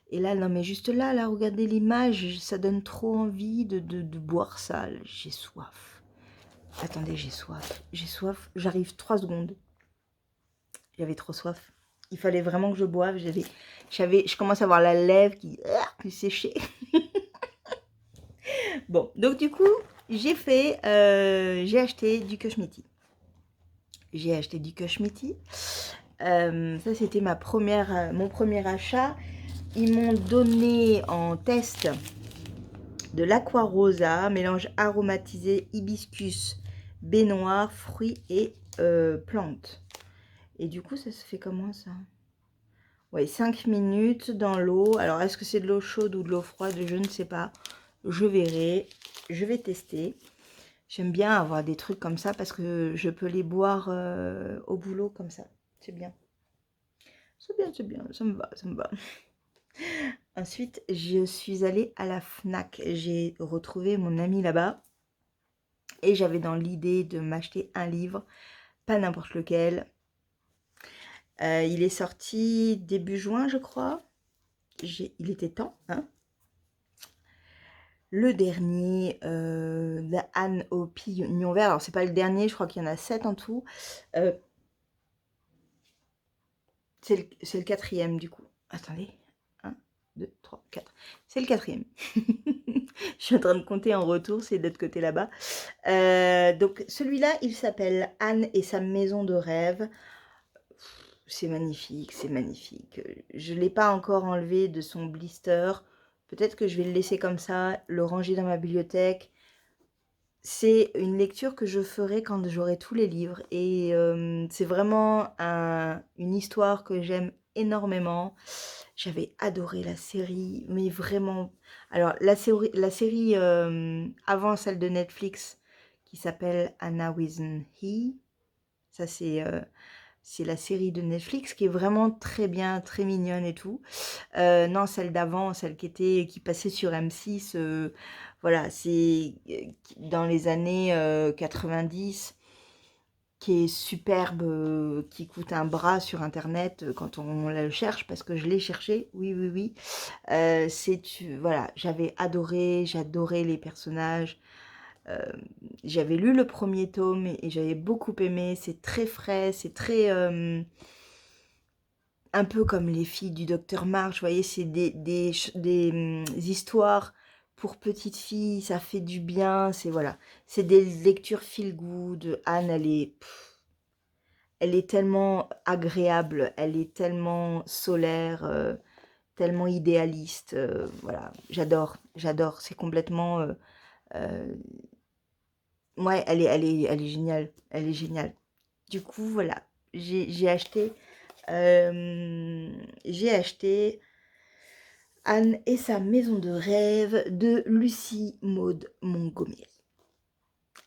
Et là, non mais juste là, regardez l'image, ça donne trop envie de boire ça. J'ai soif. Attendez, j'ai soif. J'arrive 3 secondes. J'avais trop soif. Il fallait vraiment que je boive. Je commence à avoir la lèvre qui séchait. Bon, donc du coup, j'ai acheté du Kushmiti. Ça, c'était mon premier achat. Ils m'ont donné en test de l'Aqua Rosa, mélange aromatisé, hibiscus, baie noire, fruits et plantes. Et du coup, ça se fait comment ça? Ouais, 5 minutes dans l'eau. Alors, est-ce que c'est de l'eau chaude ou de l'eau froide? Je ne sais pas. Je verrai. Je vais tester. J'aime bien avoir des trucs comme ça parce que je peux les boire au boulot comme ça. C'est bien. C'est bien, c'est bien. Ça me va, ça me va. Ensuite, je suis allée à la Fnac. J'ai retrouvé mon ami là-bas. Et j'avais dans l'idée de m'acheter un livre. Pas n'importe lequel. Il est sorti début juin, je crois. Il était temps, hein. Le dernier, de Anne au Pignon Vert. Alors, c'est pas le dernier, je crois qu'il y en a 7 en tout. C'est le quatrième, du coup. Attendez. 1, 2, 3, 4. C'est le quatrième. Je suis en train de compter en retour, c'est de l'autre côté là-bas. Donc, celui-là, il s'appelle Anne et sa maison de rêve. C'est magnifique, c'est magnifique. Je ne l'ai pas encore enlevé de son blister. Peut-être que je vais le laisser comme ça, le ranger dans ma bibliothèque. C'est une lecture que je ferai quand j'aurai tous les livres. Et c'est vraiment une histoire que j'aime énormément. J'avais adoré la série, mais vraiment... Alors, la série avant celle de Netflix, qui s'appelle Anna with an He. Ça, c'est la série de Netflix qui est vraiment très bien, très mignonne et tout. Non, celle d'avant, celle qui passait sur M6, voilà, c'est dans les années 90, qui est superbe, qui coûte un bras sur Internet quand on la cherche, parce que je l'ai cherché, oui, oui, oui. Voilà, j'avais adoré, j'adorais les personnages. J'avais lu le premier tome et j'avais beaucoup aimé. C'est très frais, c'est très... un peu comme les filles du docteur March, vous voyez, c'est des histoires pour petites filles, ça fait du bien, c'est voilà. C'est des lectures feel good. Anne, elle est tellement agréable, elle est tellement solaire, tellement idéaliste, voilà. J'adore, c'est complètement... euh, ouais, elle est géniale, elle est géniale. Du coup, voilà, j'ai acheté, euh, j'ai acheté Anne et sa maison de rêve de Lucie Maud Montgomery.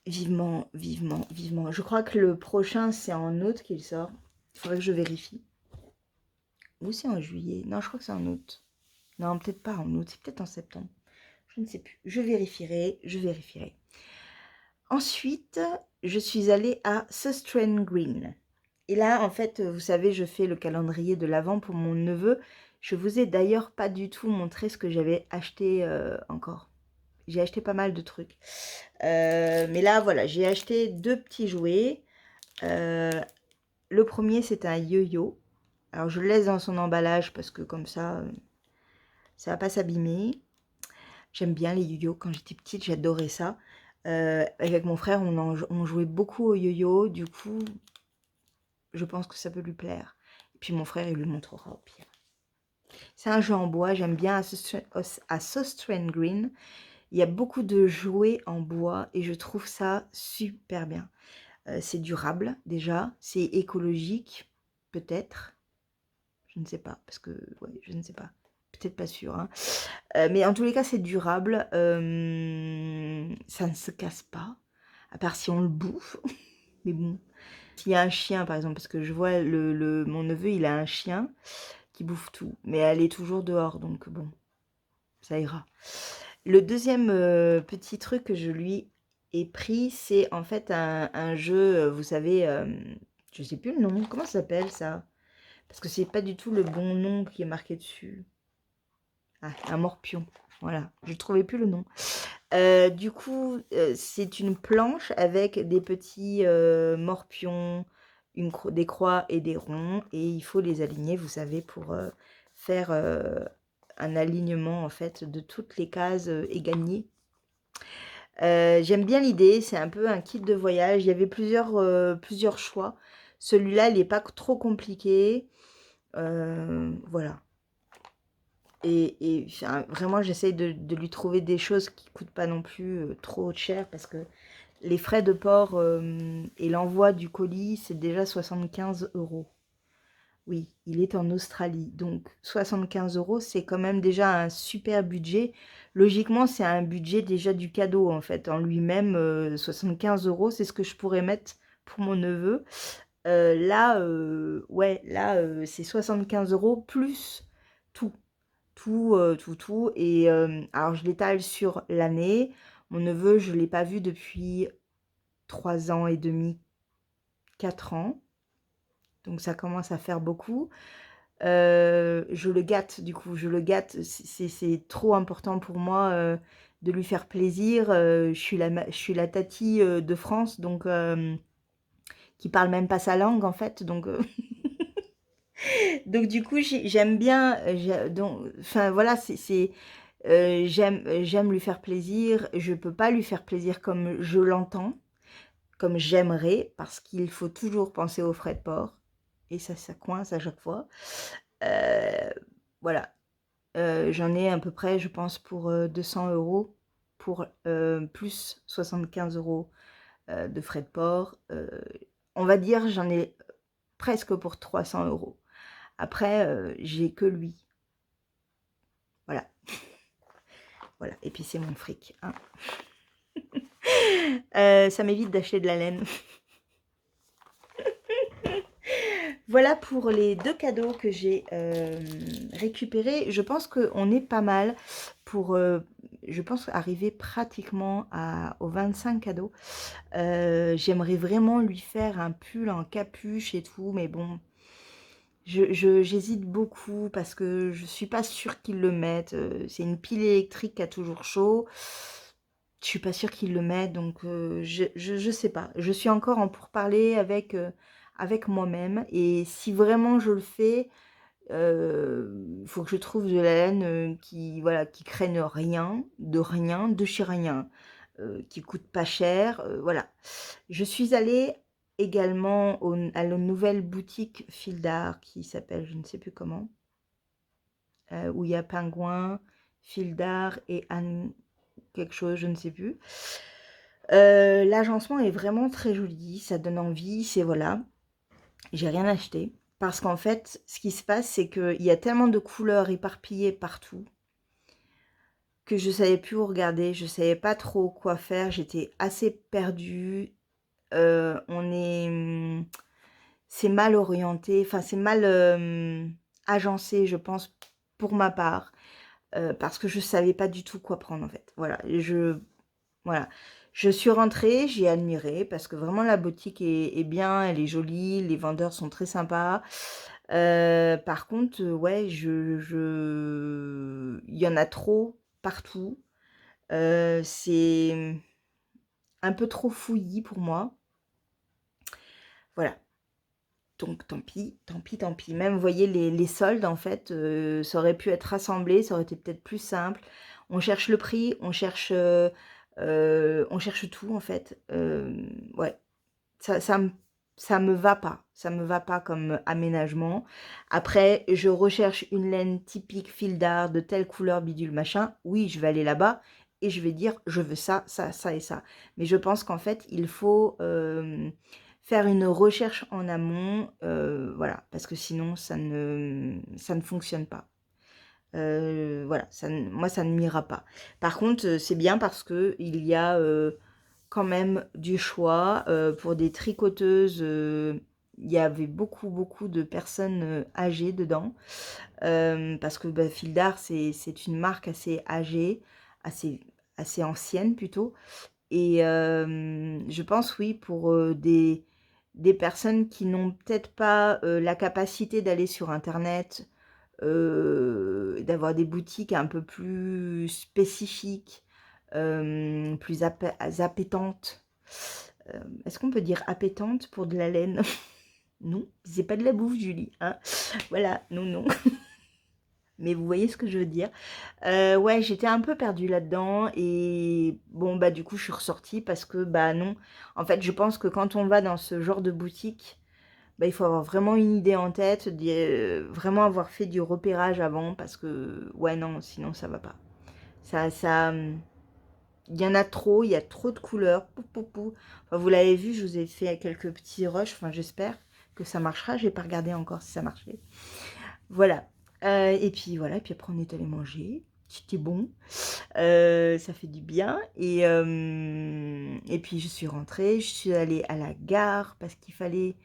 Vivement, vivement, vivement. Je crois que le prochain, c'est en août qu'il sort. Il faudrait que je vérifie. Ou c'est en juillet. Non, je crois que c'est en août. Non, peut-être pas en août, c'est peut-être en septembre. Je ne sais plus. Je vérifierai, je vérifierai. Ensuite, je suis allée à Sustrain Green. Et là, en fait, vous savez, je fais le calendrier de l'Avent pour mon neveu. Je vous ai d'ailleurs pas du tout montré ce que j'avais acheté encore. J'ai acheté pas mal de trucs. Mais là, voilà, j'ai acheté 2 petits jouets. Le premier, c'est un yo-yo. Alors, je le laisse dans son emballage parce que comme ça va pas s'abîmer. J'aime bien les yo-yo. Quand j'étais petite, j'adorais ça. Avec mon frère, on jouait beaucoup au yo-yo. Du coup, je pense que ça peut lui plaire. Et puis mon frère, il lui montrera au pire. C'est un jeu en bois. J'aime bien à Sustrain Green. Il y a beaucoup de jouets en bois et je trouve ça super bien. C'est durable déjà. C'est écologique, peut-être. Je ne sais pas, parce que, ouais, je ne sais pas. Peut-être pas sûr, hein. Mais en tous les cas, c'est durable. Ça ne se casse pas, à part si on le bouffe. Mais bon, s'il y a un chien, par exemple, parce que je vois mon neveu, il a un chien qui bouffe tout. Mais elle est toujours dehors, donc bon, ça ira. Le deuxième petit truc que je lui ai pris, c'est en fait un jeu, vous savez, je sais plus le nom, comment ça s'appelle ça? Parce que c'est pas du tout le bon nom qui est marqué dessus. Ah, un morpion. Voilà, je ne trouvais plus le nom. Du coup, c'est une planche avec des petits morpions, des croix et des ronds. Et il faut les aligner, vous savez, pour faire un alignement en fait de toutes les cases et gagner. J'aime bien l'idée, c'est un peu un kit de voyage. Il y avait plusieurs choix. Celui-là, il n'est pas trop compliqué. Voilà. Et enfin, vraiment, j'essaye de lui trouver des choses qui ne coûtent pas non plus trop cher parce que les frais de port et l'envoi du colis, c'est déjà 75 euros. Oui, il est en Australie. Donc 75 euros, c'est quand même déjà un super budget. Logiquement, c'est un budget déjà du cadeau en fait. En lui-même, 75 euros, c'est ce que je pourrais mettre pour mon neveu. Là, ouais, là, c'est 75 euros plus tout. Tout. Et alors, je l'étale sur l'année. Mon neveu, je ne l'ai pas vu depuis 3 ans et demi, 4 ans. Donc, ça commence à faire beaucoup. Je le gâte, du coup, je le gâte. C'est trop important pour moi de lui faire plaisir. Je suis la tati de France, donc qui parle même pas sa langue, en fait. Donc, donc du coup, j'aime bien. Enfin, voilà, j'aime lui faire plaisir. Je peux pas lui faire plaisir comme je l'entends, comme j'aimerais, parce qu'il faut toujours penser aux frais de port. Et ça coince à chaque fois. Euh, voilà. J'en ai à peu près, je pense, pour 200 euros, pour plus 75 euros de frais de port. On va dire, j'en ai presque pour 300 euros. Après, j'ai que lui. Voilà. Voilà. Et puis, c'est mon fric. Hein. Ça m'évite d'acheter de la laine. Voilà pour les 2 cadeaux que j'ai récupérés. Je pense qu'on est pas mal pour, je pense, arriver pratiquement aux 25 cadeaux. J'aimerais vraiment lui faire un pull en capuche et tout, mais bon, j'hésite beaucoup parce que je suis pas sûre qu'il le mette. C'est une pile électrique qui a toujours chaud. je suis pas sûre qu'il le mette, donc je sais pas. Je suis encore en pourparlers avec moi-même et si vraiment je le fais, il faut que je trouve de la laine, qui voilà, qui craigne rien, de chez rien, qui coûte pas cher, voilà. Je suis allée également à la nouvelle boutique Fil d'Art qui s'appelle je ne sais plus comment, où il y a Pingouin, Fil d'Art et Anne quelque chose, je ne sais plus. L'agencement est vraiment très joli, ça donne envie, c'est voilà. J'ai rien acheté parce qu'en fait, ce qui se passe, c'est qu'il y a tellement de couleurs éparpillées partout que je savais plus où regarder, je savais pas trop quoi faire, j'étais assez perdue. On est, c'est mal orienté, enfin c'est mal agencé, je pense, pour ma part, parce que je savais pas du tout quoi prendre en fait. Voilà, voilà. Je suis rentrée, j'ai admiré parce que vraiment la boutique est bien, elle est jolie, les vendeurs sont très sympas. Par contre, ouais, il y en a trop partout. C'est un peu trop fouillis pour moi. Voilà. Donc tant pis, tant pis, tant pis. Même, vous voyez, les soldes, en fait, ça aurait pu être rassemblé, ça aurait été peut-être plus simple. On cherche le prix, on cherche tout, en fait. Ouais, ça me va pas. Ça me va pas comme aménagement. Après, je recherche une laine typique fil d'art de telle couleur, bidule, machin. Oui, je vais aller là-bas et je vais dire, je veux ça, ça, ça et ça. Mais je pense qu'en fait, il faut faire une recherche en amont, voilà, parce que sinon, ça ne fonctionne pas. Voilà, moi, ça ne m'ira pas. Par contre, c'est bien parce que il y a quand même du choix pour des tricoteuses. Il y avait beaucoup, beaucoup de personnes âgées dedans. Parce que bah, Fil d'Art, c'est une marque assez âgée, assez, assez ancienne plutôt. Et je pense, oui, pour des personnes qui n'ont peut-être pas la capacité d'aller sur Internet, d'avoir des boutiques un peu plus spécifiques, plus appétentes. Est-ce qu'on peut dire appétante pour de la laine? Non, c'est pas de la bouffe, Julie, hein. Voilà, non, non. Mais vous voyez ce que je veux dire. Ouais, j'étais un peu perdue là-dedans et bon, bah, du coup, je suis ressortie parce que, bah, non. En fait, je pense que quand on va dans ce genre de boutique, bah, il faut avoir vraiment une idée en tête, vraiment avoir fait du repérage avant parce que, ouais, non, sinon ça va pas. Il y en a trop, il y a trop de couleurs. Pou, pou, pou. Enfin, vous l'avez vu, je vous ai fait quelques petits rushs. Enfin, j'espère que ça marchera. Je n'ai pas regardé encore si ça marchait. Voilà. Et puis voilà, et puis après on est allé manger. C'était bon. Ça fait du bien. Et puis je suis rentrée, je suis allée à la gare parce qu'il fallait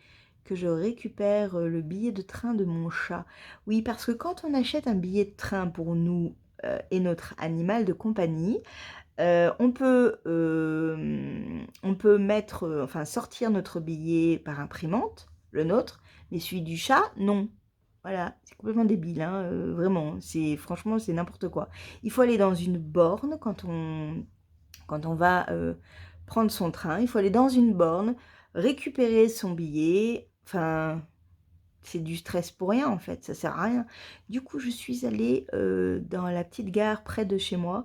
que je récupère le billet de train de mon chat. Oui, parce que quand on achète un billet de train pour nous et notre animal de compagnie, on peut mettre, enfin sortir notre billet par imprimante, le nôtre, mais celui du chat, non. Voilà, c'est complètement débile, hein, vraiment, franchement, c'est n'importe quoi. Il faut aller dans une borne quand on va prendre son train, il faut aller dans une borne, récupérer son billet, enfin, c'est du stress pour rien en fait, ça sert à rien. Du coup, je suis allée dans la petite gare près de chez moi.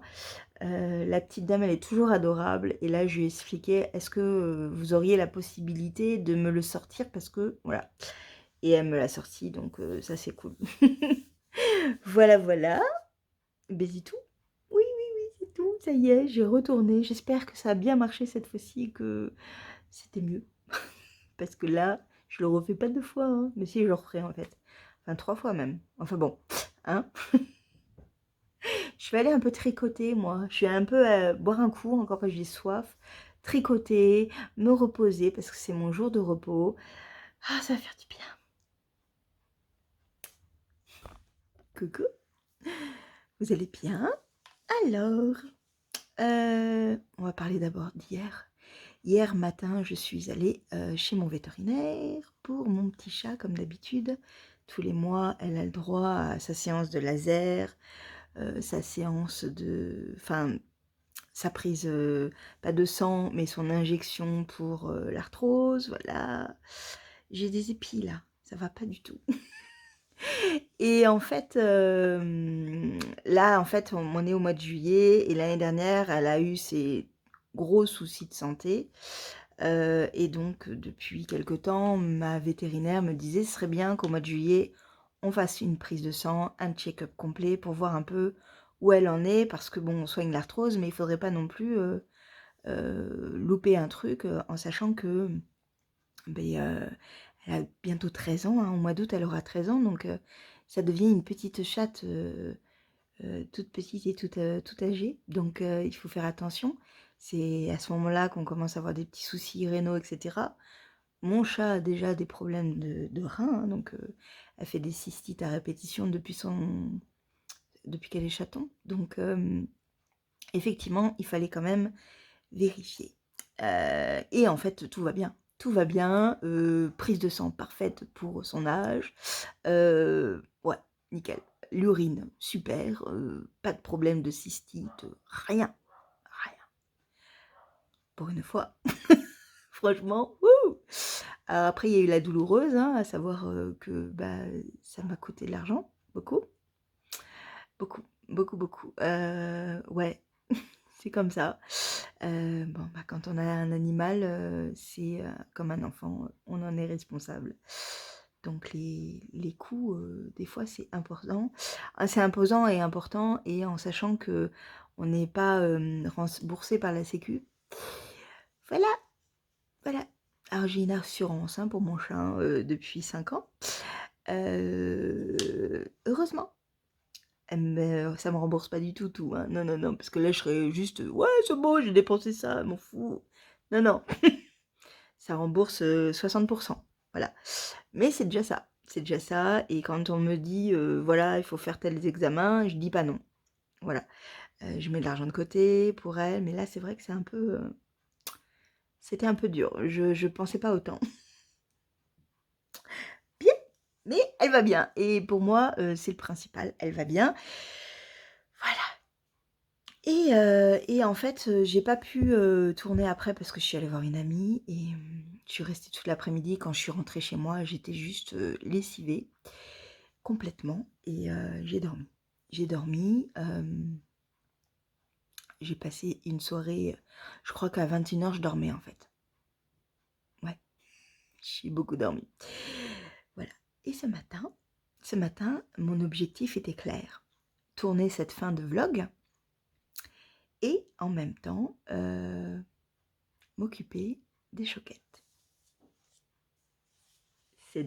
La petite dame, elle est toujours adorable. Et là, je lui ai expliqué, est-ce que vous auriez la possibilité de me le sortir? Parce que, voilà. Et elle me l'a sorti, donc ça, c'est cool. Voilà, voilà. Ben, c'est tout. Oui, oui, oui, c'est tout. Ça y est, j'ai retourné. J'espère que ça a bien marché cette fois-ci, que c'était mieux. Parce que là, je le refais pas 2 fois, hein. Mais si, je le referai, en fait. Enfin, 3 fois même. Enfin bon, hein. Je vais aller un peu tricoter, moi. Je vais un peu boire un coup, encore que j'ai soif. Tricoter, me reposer, parce que c'est mon jour de repos. Ah, ça va faire du bien. Coucou, vous allez bien? Alors, on va parler d'abord d'hier. Hier matin, je suis allée chez mon vétérinaire pour mon petit chat, comme d'habitude. Tous les mois, elle a le droit à sa séance de laser, sa séance de... Enfin, sa prise, pas de sang, mais son injection pour, l'arthrose, voilà. J'ai des épis là, ça va pas du tout. Et en fait, là, en fait, on est au mois de juillet et l'année dernière, elle a eu ses gros soucis de santé, et donc depuis quelque temps, ma vétérinaire me disait: «Ce serait bien qu'au mois de juillet, on fasse une prise de sang, un check-up complet pour voir un peu où elle en est». Parce que bon, on soigne l'arthrose, mais il faudrait pas non plus, louper un truc, en sachant que, beh, elle a bientôt 13 ans, hein. Au mois d'août, elle aura 13 ans, donc ça devient une petite chatte, toute petite et toute âgée, donc il faut faire attention. C'est à ce moment-là qu'on commence à avoir des petits soucis rénaux et cetera. Mon chat a déjà des problèmes de reins, hein, donc elle fait des cystites à répétition depuis qu'elle est chaton, donc effectivement, il fallait quand même vérifier. Et en fait, tout va bien. Tout va bien, prise de sang parfaite pour son âge. Ouais, nickel. L'urine, super, pas de problème de cystite, rien, rien. Pour une fois. Franchement, wouh! Alors après, il y a eu la douloureuse, hein, à savoir, que, bah, ça m'a coûté de l'argent, beaucoup. Beaucoup, beaucoup, beaucoup. Ouais, c'est comme ça. Bon, bah, quand on a un animal, c'est, comme un enfant, on en est responsable. Donc les coûts, des fois, c'est important. Ah, c'est imposant et important, et en sachant qu'on n'est pas, remboursé par la sécu. Voilà, voilà. Alors j'ai une assurance, hein, pour mon chat, hein, depuis 5 ans. Heureusement. Mais ça me rembourse pas du tout, hein. Non, non, non, parce que là, je serais juste: «Ouais, c'est bon, j'ai dépensé ça, m'en fous». Non, non, ça rembourse, 60, voilà. Mais c'est déjà ça, et quand on me dit, voilà, il faut faire tels examens, je dis pas non. Voilà. Je mets de l'argent de côté pour elle, mais là, c'est vrai que c'est un peu, c'était un peu dur. Je pensais pas autant. Bien, mais elle va bien, et pour moi, c'est le principal, elle va bien. Voilà. Et en fait, j'ai pas pu, tourner après parce que je suis allée voir une amie, et je suis restée toute l'après-midi. Quand je suis rentrée chez moi, j'étais juste, lessivée complètement, et j'ai dormi. J'ai dormi, j'ai passé une soirée, je crois qu'à 21 h je dormais, en fait. Ouais, j'ai beaucoup dormi. Voilà, et ce matin, mon objectif était clair: tourner cette fin de vlog et en même temps, m'occuper des choquettes.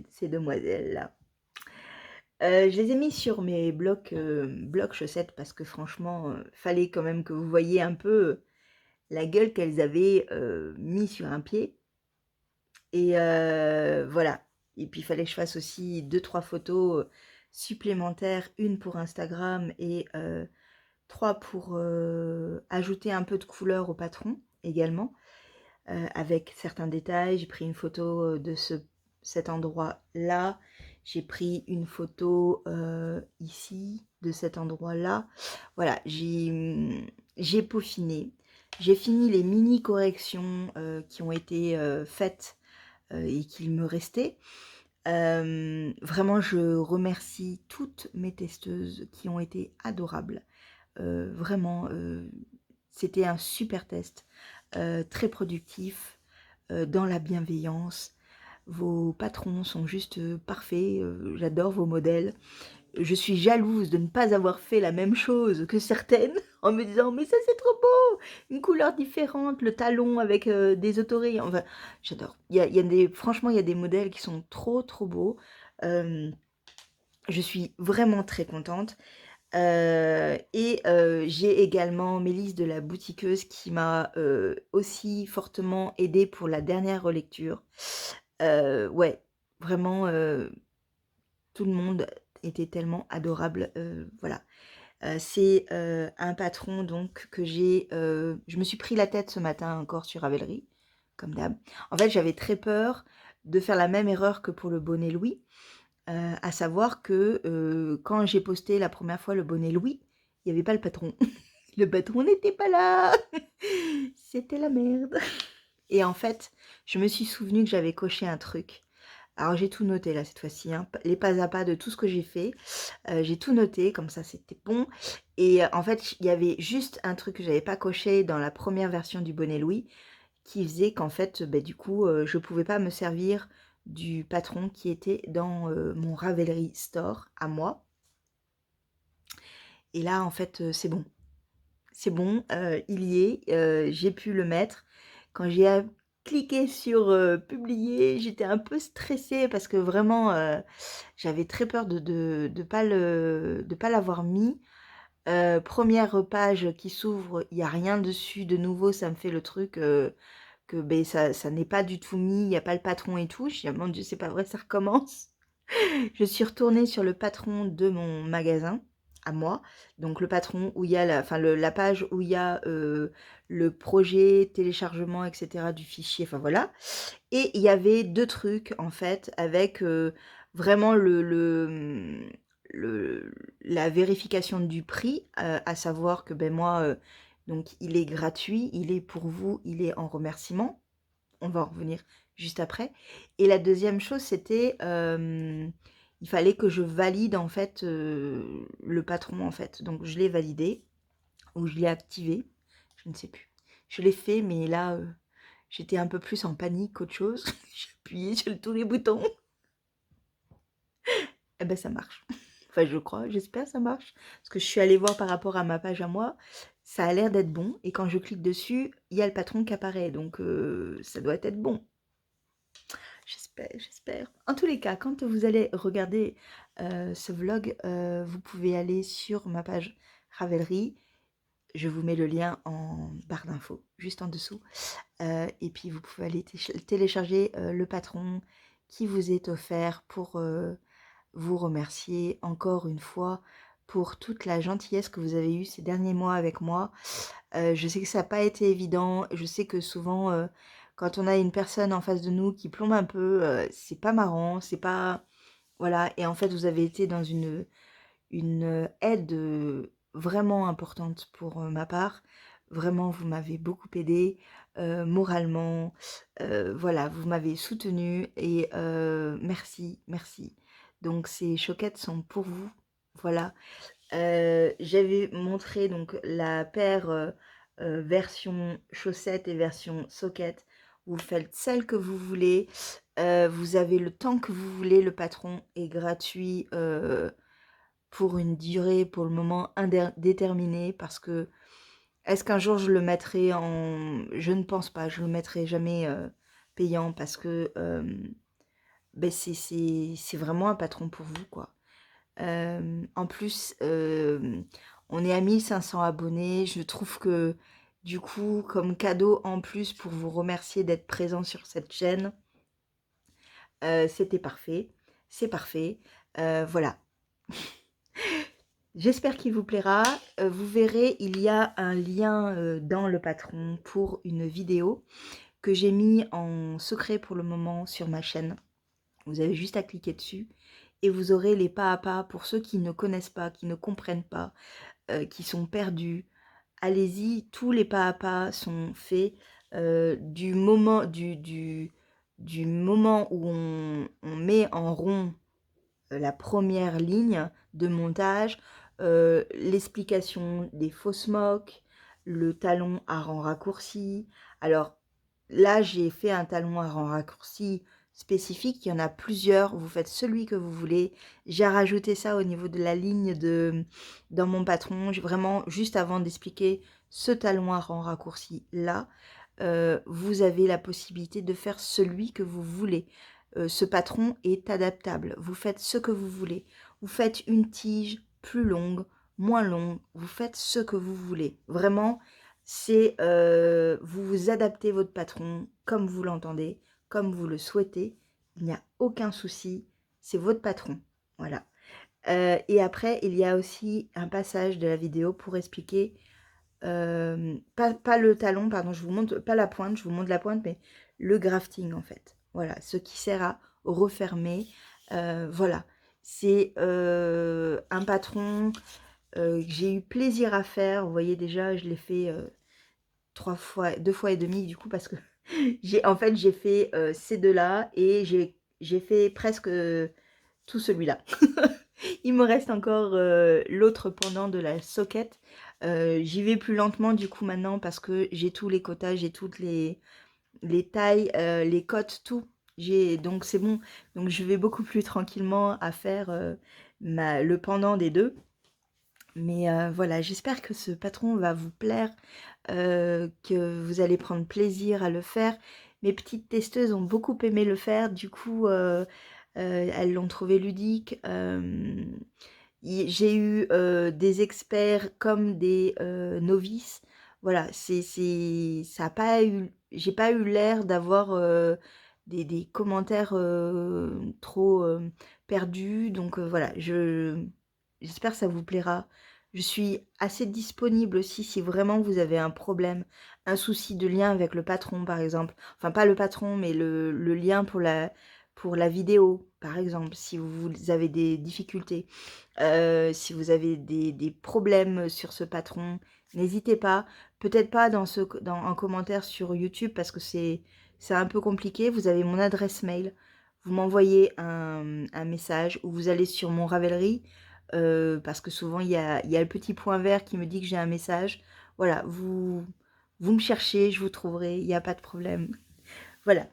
Ces demoiselles-là. Je les ai mis sur mes blocs chaussettes parce que franchement, fallait quand même que vous voyiez un peu, la gueule qu'elles avaient, mis sur un pied, et voilà, et puis il fallait que je fasse aussi 2-3 photos, supplémentaires, une pour Instagram et 3 pour, ajouter un peu de couleur au patron également, avec certains détails. J'ai pris une photo, de cet endroit-là. J'ai pris une photo, ici, de cet endroit-là. Voilà, j'ai peaufiné. J'ai fini les mini corrections, qui ont été, faites, et qu'il me restait. Vraiment, je remercie toutes mes testeuses qui ont été adorables. Vraiment, c'était un super test, très productif, dans la bienveillance. Vos patrons sont juste, parfaits, j'adore vos modèles. Je suis jalouse de ne pas avoir fait la même chose que certaines, en me disant: «Mais ça, c'est trop beau! Une couleur différente, le talon avec, des autorayons», enfin, j'adore. Il y a des franchement, il y a des modèles qui sont trop, trop beaux. Je suis vraiment très contente. Et j'ai également Mélisse de la boutiqueuse qui m'a, aussi fortement aidée pour la dernière relecture. Ouais, vraiment, tout le monde était tellement adorable, voilà. C'est, un patron donc que je me suis pris la tête ce matin encore sur Ravelry, comme d'hab. En fait, j'avais très peur de faire la même erreur que pour le bonnet Louis. À savoir que, quand j'ai posté la première fois le bonnet Louis, il y avait pas le patron. Le patron n'était pas là. C'était la merde. Et en fait, je me suis souvenue que j'avais coché un truc. Alors j'ai tout noté là cette fois-ci, hein, les pas à pas de tout ce que j'ai fait. J'ai tout noté, comme ça c'était bon. Et en fait, il y avait juste un truc que j'avais pas coché dans la première version du bonnet Louis, qui faisait qu'en fait, du coup, je pouvais pas me servir du patron qui était dans mon Ravelry Store à moi. Et là, en fait, c'est bon. C'est bon, il y est, j'ai pu le mettre. Quand j'ai cliqué sur publier, j'étais un peu stressée parce que vraiment, j'avais très peur de pas l'avoir mis. Première page qui s'ouvre, il y a rien dessus de nouveau, ça me fait le truc, que ça n'est pas du tout mis, il y a pas le patron et tout. Je dis: «Ah mon Dieu, c'est pas vrai, ça recommence». Je suis retournée sur le patron de mon magasin, à moi. Donc le patron où il y a la page où il y a, le projet, téléchargement et cetera du fichier, enfin voilà. Et il y avait 2 trucs en fait avec, vraiment la vérification du prix, à savoir que, moi, donc il est gratuit, il est pour vous, il est en remerciement. On va en revenir juste après. Et la deuxième chose, c'était, il fallait que je valide en fait, le patron en fait. Donc je l'ai validé ou je l'ai activé, je ne sais plus. Je l'ai fait, mais là, j'étais un peu plus en panique qu'autre chose. J'ai appuyé sur tous les boutons. Et ben ça marche. Enfin je crois, j'espère ça marche. Parce que je suis allée voir par rapport à ma page à moi, ça a l'air d'être bon. Et quand je clique dessus, il y a le patron qui apparaît. Donc ça doit être bon. J'espère, j'espère. En tous les cas, quand vous allez regarder ce vlog, vous pouvez aller sur ma page Ravelry. Je vous mets le lien en barre d'infos, juste en dessous. Et puis vous pouvez aller télécharger le patron qui vous est offert pour vous remercier encore une fois pour toute la gentillesse que vous avez eue ces derniers mois avec moi. Je sais que ça n'a pas été évident. Je sais que souvent, quand on a une personne en face de nous qui plombe un peu, c'est pas marrant, c'est pas... Voilà, et en fait, vous avez été dans une aide vraiment importante pour ma part. Vraiment, vous m'avez beaucoup aidé moralement. Voilà, vous m'avez soutenue et merci, merci. Donc, ces choquettes sont pour vous. Voilà. J'avais montré donc la paire version chaussettes et version socket. Vous faites celle que vous voulez. Vous avez le temps que vous voulez. Le patron est gratuit pour une durée pour le moment indéterminée parce que est-ce qu'un jour je le mettrai en... Je ne pense pas. Je le mettrai jamais payant parce que c'est vraiment un patron pour vous quoi. En plus, on est à 1500 abonnés. Je trouve que, du coup, comme cadeau en plus pour vous remercier d'être présent sur cette chaîne, c'était parfait. C'est parfait. Voilà. J'espère qu'il vous plaira. Vous verrez, il y a un lien dans le patron pour une vidéo que j'ai mis en secret pour le moment sur ma chaîne. Vous avez juste à cliquer dessus et vous aurez les pas à pas pour ceux qui ne connaissent pas, qui ne comprennent pas, qui sont perdus. Allez-y, tous les pas à pas sont faits du moment où on met en rond la première ligne de montage, l'explication des fausses moques, le talon à rang raccourci. Alors là, j'ai fait un talon à rang raccourci spécifique, il y en a plusieurs, vous faites celui que vous voulez. J'ai rajouté ça au niveau de la ligne dans mon patron, vraiment juste avant d'expliquer ce talon à rang raccourci là, vous avez la possibilité de faire celui que vous voulez. Ce patron est adaptable, vous faites ce que vous voulez. Vous faites une tige plus longue, moins longue, vous faites ce que vous voulez. Vraiment, c'est vous adaptez votre patron comme vous l'entendez, comme vous le souhaitez. Il n'y a aucun souci, c'est votre patron. Voilà. Et après, il y a aussi un passage de la vidéo pour expliquer, pas le talon, pardon, je vous montre, pas la pointe, je vous montre la pointe, mais le grafting en fait. Voilà, ce qui sert à refermer. Voilà, c'est un patron que j'ai eu plaisir à faire. Vous voyez déjà, je l'ai fait 3 fois, 2 fois et demi du coup parce que en fait j'ai fait ces deux-là et j'ai fait presque tout celui-là. Il me reste encore l'autre pendant de la socket. J'y vais plus lentement du coup maintenant parce que j'ai tous les quotas, j'ai toutes les tailles, les cotes, tout. Donc c'est bon. Donc je vais beaucoup plus tranquillement à faire le pendant des deux. Mais voilà, j'espère que ce patron va vous plaire, que vous allez prendre plaisir à le faire. Mes petites testeuses ont beaucoup aimé le faire, du coup, elles l'ont trouvé ludique. J'ai eu des experts comme des novices. Voilà, ça a pas eu, j'ai pas eu l'air d'avoir des commentaires trop perdus. Donc voilà, j'espère que ça vous plaira. Je suis assez disponible aussi si vraiment vous avez un problème, un souci de lien avec le patron par exemple. Enfin pas le patron mais le lien pour la vidéo par exemple, si vous avez des difficultés. Si vous avez des problèmes sur ce patron, n'hésitez pas. Peut-être pas en commentaire sur YouTube parce que c'est un peu compliqué. Vous avez mon adresse mail. Vous m'envoyez un message ou vous allez sur mon Ravelry parce que souvent il y a le petit point vert qui me dit que j'ai un message. Voilà, vous me cherchez, je vous trouverai, il n'y a pas de problème. Voilà.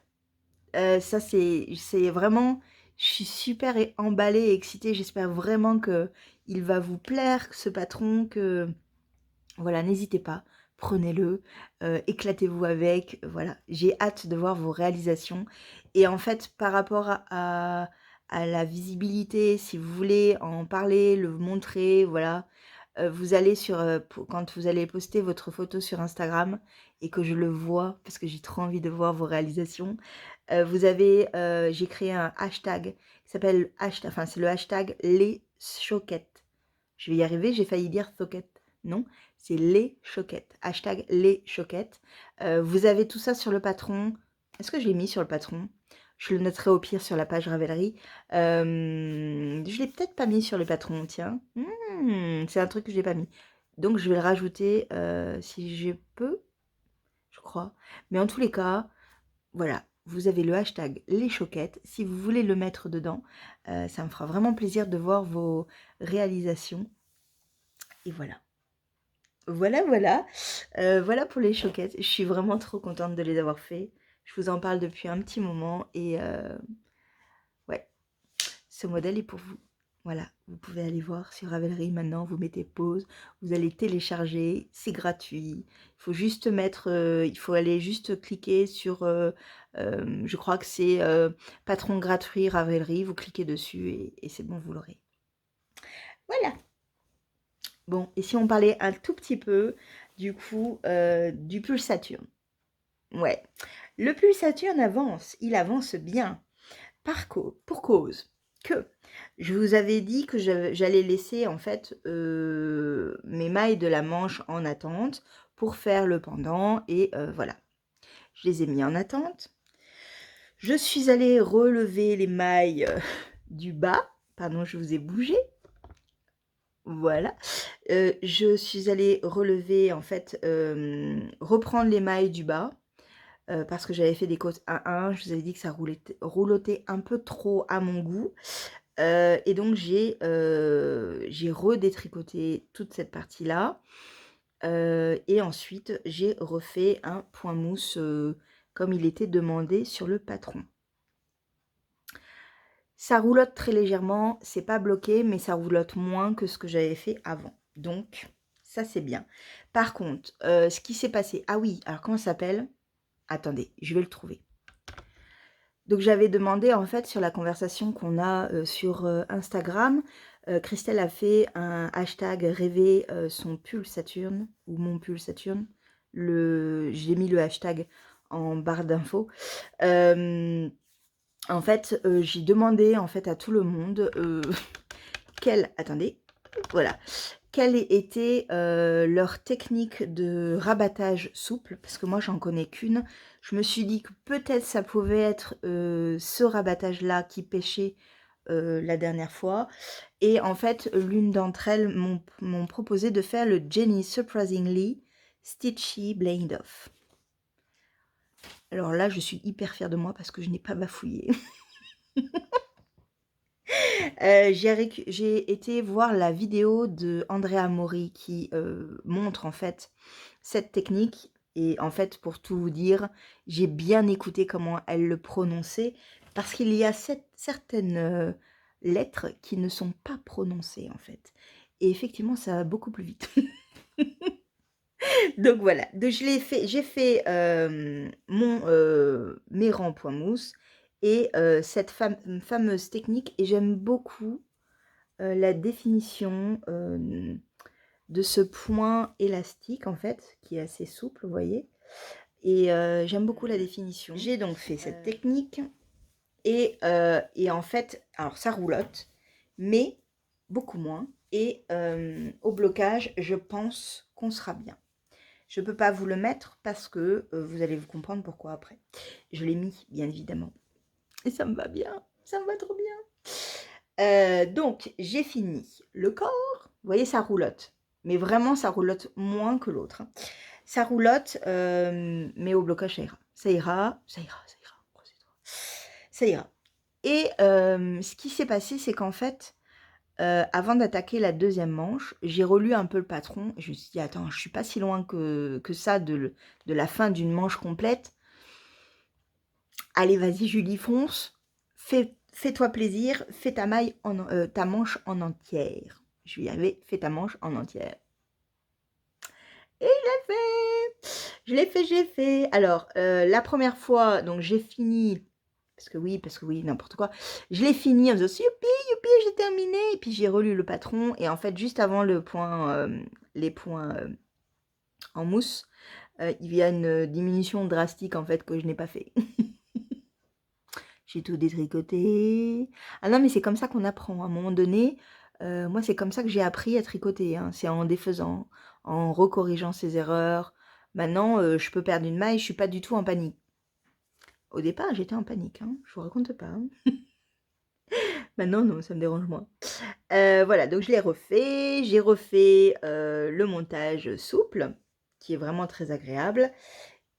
Ça, c'est vraiment... Je suis super emballée et excitée. J'espère vraiment que il va vous plaire, ce patron, que... Voilà, n'hésitez pas, prenez-le, éclatez-vous avec. Voilà, j'ai hâte de voir vos réalisations. Et en fait, par rapport à la visibilité, si vous voulez en parler, le montrer, voilà, vous allez quand vous allez poster votre photo sur Instagram et que je le vois, parce que j'ai trop envie de voir vos réalisations, j'ai créé un hashtag qui s'appelle, enfin c'est le hashtag les choquettes. Je vais y arriver, j'ai failli dire soquette. Non, c'est les choquettes. Hashtag les choquettes. Vous avez tout ça sur le patron. Est-ce que je l'ai mis sur le patron? Je le noterai au pire sur la page Ravelry. Je l'ai peut-être pas mis sur le patron, tiens. C'est un truc que je n'ai pas mis. Donc je vais le rajouter si je peux, je crois. Mais en tous les cas, voilà, vous avez le hashtag les choquettes. Si vous voulez le mettre dedans, ça me fera vraiment plaisir de voir vos réalisations. Et voilà. Voilà. Voilà pour les choquettes. Je suis vraiment trop contente de les avoir fait. Je vous en parle depuis un petit moment et ouais, ce modèle est pour vous. Voilà, vous pouvez aller voir sur Ravelry maintenant, vous mettez pause, vous allez télécharger, c'est gratuit. Il faut aller juste cliquer sur, je crois que c'est patron gratuit Ravelry, vous cliquez dessus et c'est bon, vous l'aurez. Voilà. Bon, et si on parlait un tout petit peu, du coup, du pull Saturne. Ouais, le pull Saturne avance, il avance bien. Pour cause que je vous avais dit que j'allais laisser en fait mes mailles de la manche en attente pour faire le pendant et voilà. Je les ai mis en attente. Je suis allée relever les mailles du bas. Pardon, je vous ai bougé. Voilà. Je suis allée relever, en fait, reprendre les mailles du bas, parce que j'avais fait des côtes 1-1. Je vous avais dit que ça roulotait un peu trop à mon goût. Et donc, j'ai redétricoté toute cette partie-là. Et ensuite, j'ai refait un point mousse comme il était demandé sur le patron. Ça roulotte très légèrement, c'est pas bloqué, mais ça roulotte moins que ce que j'avais fait avant. Donc, ça c'est bien. Par contre, ce qui s'est passé... Ah oui, alors comment ça s'appelle? Attendez, je vais le trouver. Donc j'avais demandé en fait sur la conversation qu'on a sur Instagram, Christelle a fait un hashtag rêver son pull Saturne, ou mon pull Saturne. J'ai mis le hashtag en barre d'infos. En fait, j'ai demandé en fait à tout le monde attendez, voilà, quelle était leur technique de rabattage souple, parce que moi j'en connais qu'une. Je me suis dit que peut-être ça pouvait être ce rabattage là qui pêchait la dernière fois. Et en fait, l'une d'entre elles m'ont proposé de faire le Jenny Surprisingly Stitchy Blend Off. Alors là, je suis hyper fière de moi parce que je n'ai pas bafouillé. J'ai été voir la vidéo de Andrea Mori qui montre en fait cette technique. Et en fait, pour tout vous dire, j'ai bien écouté comment elle le prononçait parce qu'il y a certaines lettres qui ne sont pas prononcées en fait. Et effectivement, ça va beaucoup plus vite. Donc voilà, donc j'ai fait mes rangs point mousse et cette fameuse technique, et j'aime beaucoup la définition de ce point élastique en fait, qui est assez souple, vous voyez. Et j'aime beaucoup la définition. J'ai donc fait cette technique et en fait, alors ça roulotte, mais beaucoup moins. Et au blocage, je pense qu'on sera bien. Je ne peux pas vous le mettre parce que vous allez vous comprendre pourquoi après. Je l'ai mis, bien évidemment. Et ça me va bien. Ça me va trop bien. Donc, j'ai fini le corps. Vous voyez, ça roulotte. Mais vraiment, ça roulotte moins que l'autre. Hein. Ça roulotte, mais au blocage, ça ira. Ça ira, ça ira, ça ira. Ça ira. Et ce qui s'est passé, c'est qu'en fait, avant d'attaquer la deuxième manche, j'ai relu un peu le patron. Et je me suis dit, attends, je suis pas si loin que ça de la fin d'une manche complète. Allez, vas-y, Julie, fonce. Fais-toi plaisir. Fais ta manche en entière. Je lui avais fait ta manche en entière. Et je l'ai fait. J'ai fait. Alors, la première fois, donc j'ai fini. Parce que oui, n'importe quoi. Je l'ai fini en faisant youpi, youpi, j'ai terminé. Et puis j'ai relu le patron. Et en fait, juste avant les points en mousse, il y a une diminution drastique en fait que je n'ai pas fait. J'ai tout détricoté. Ah non, mais c'est comme ça qu'on apprend. À un moment donné, moi, c'est comme ça que j'ai appris à tricoter. Hein. C'est en défaisant, en recorrigeant ses erreurs. Maintenant, je peux perdre une maille, je suis pas du tout en panique. Au départ, j'étais en panique, hein. Je vous raconte pas. Hein. Maintenant, non, ça me dérange moins. Voilà, donc je l'ai refait. J'ai refait le montage souple, qui est vraiment très agréable.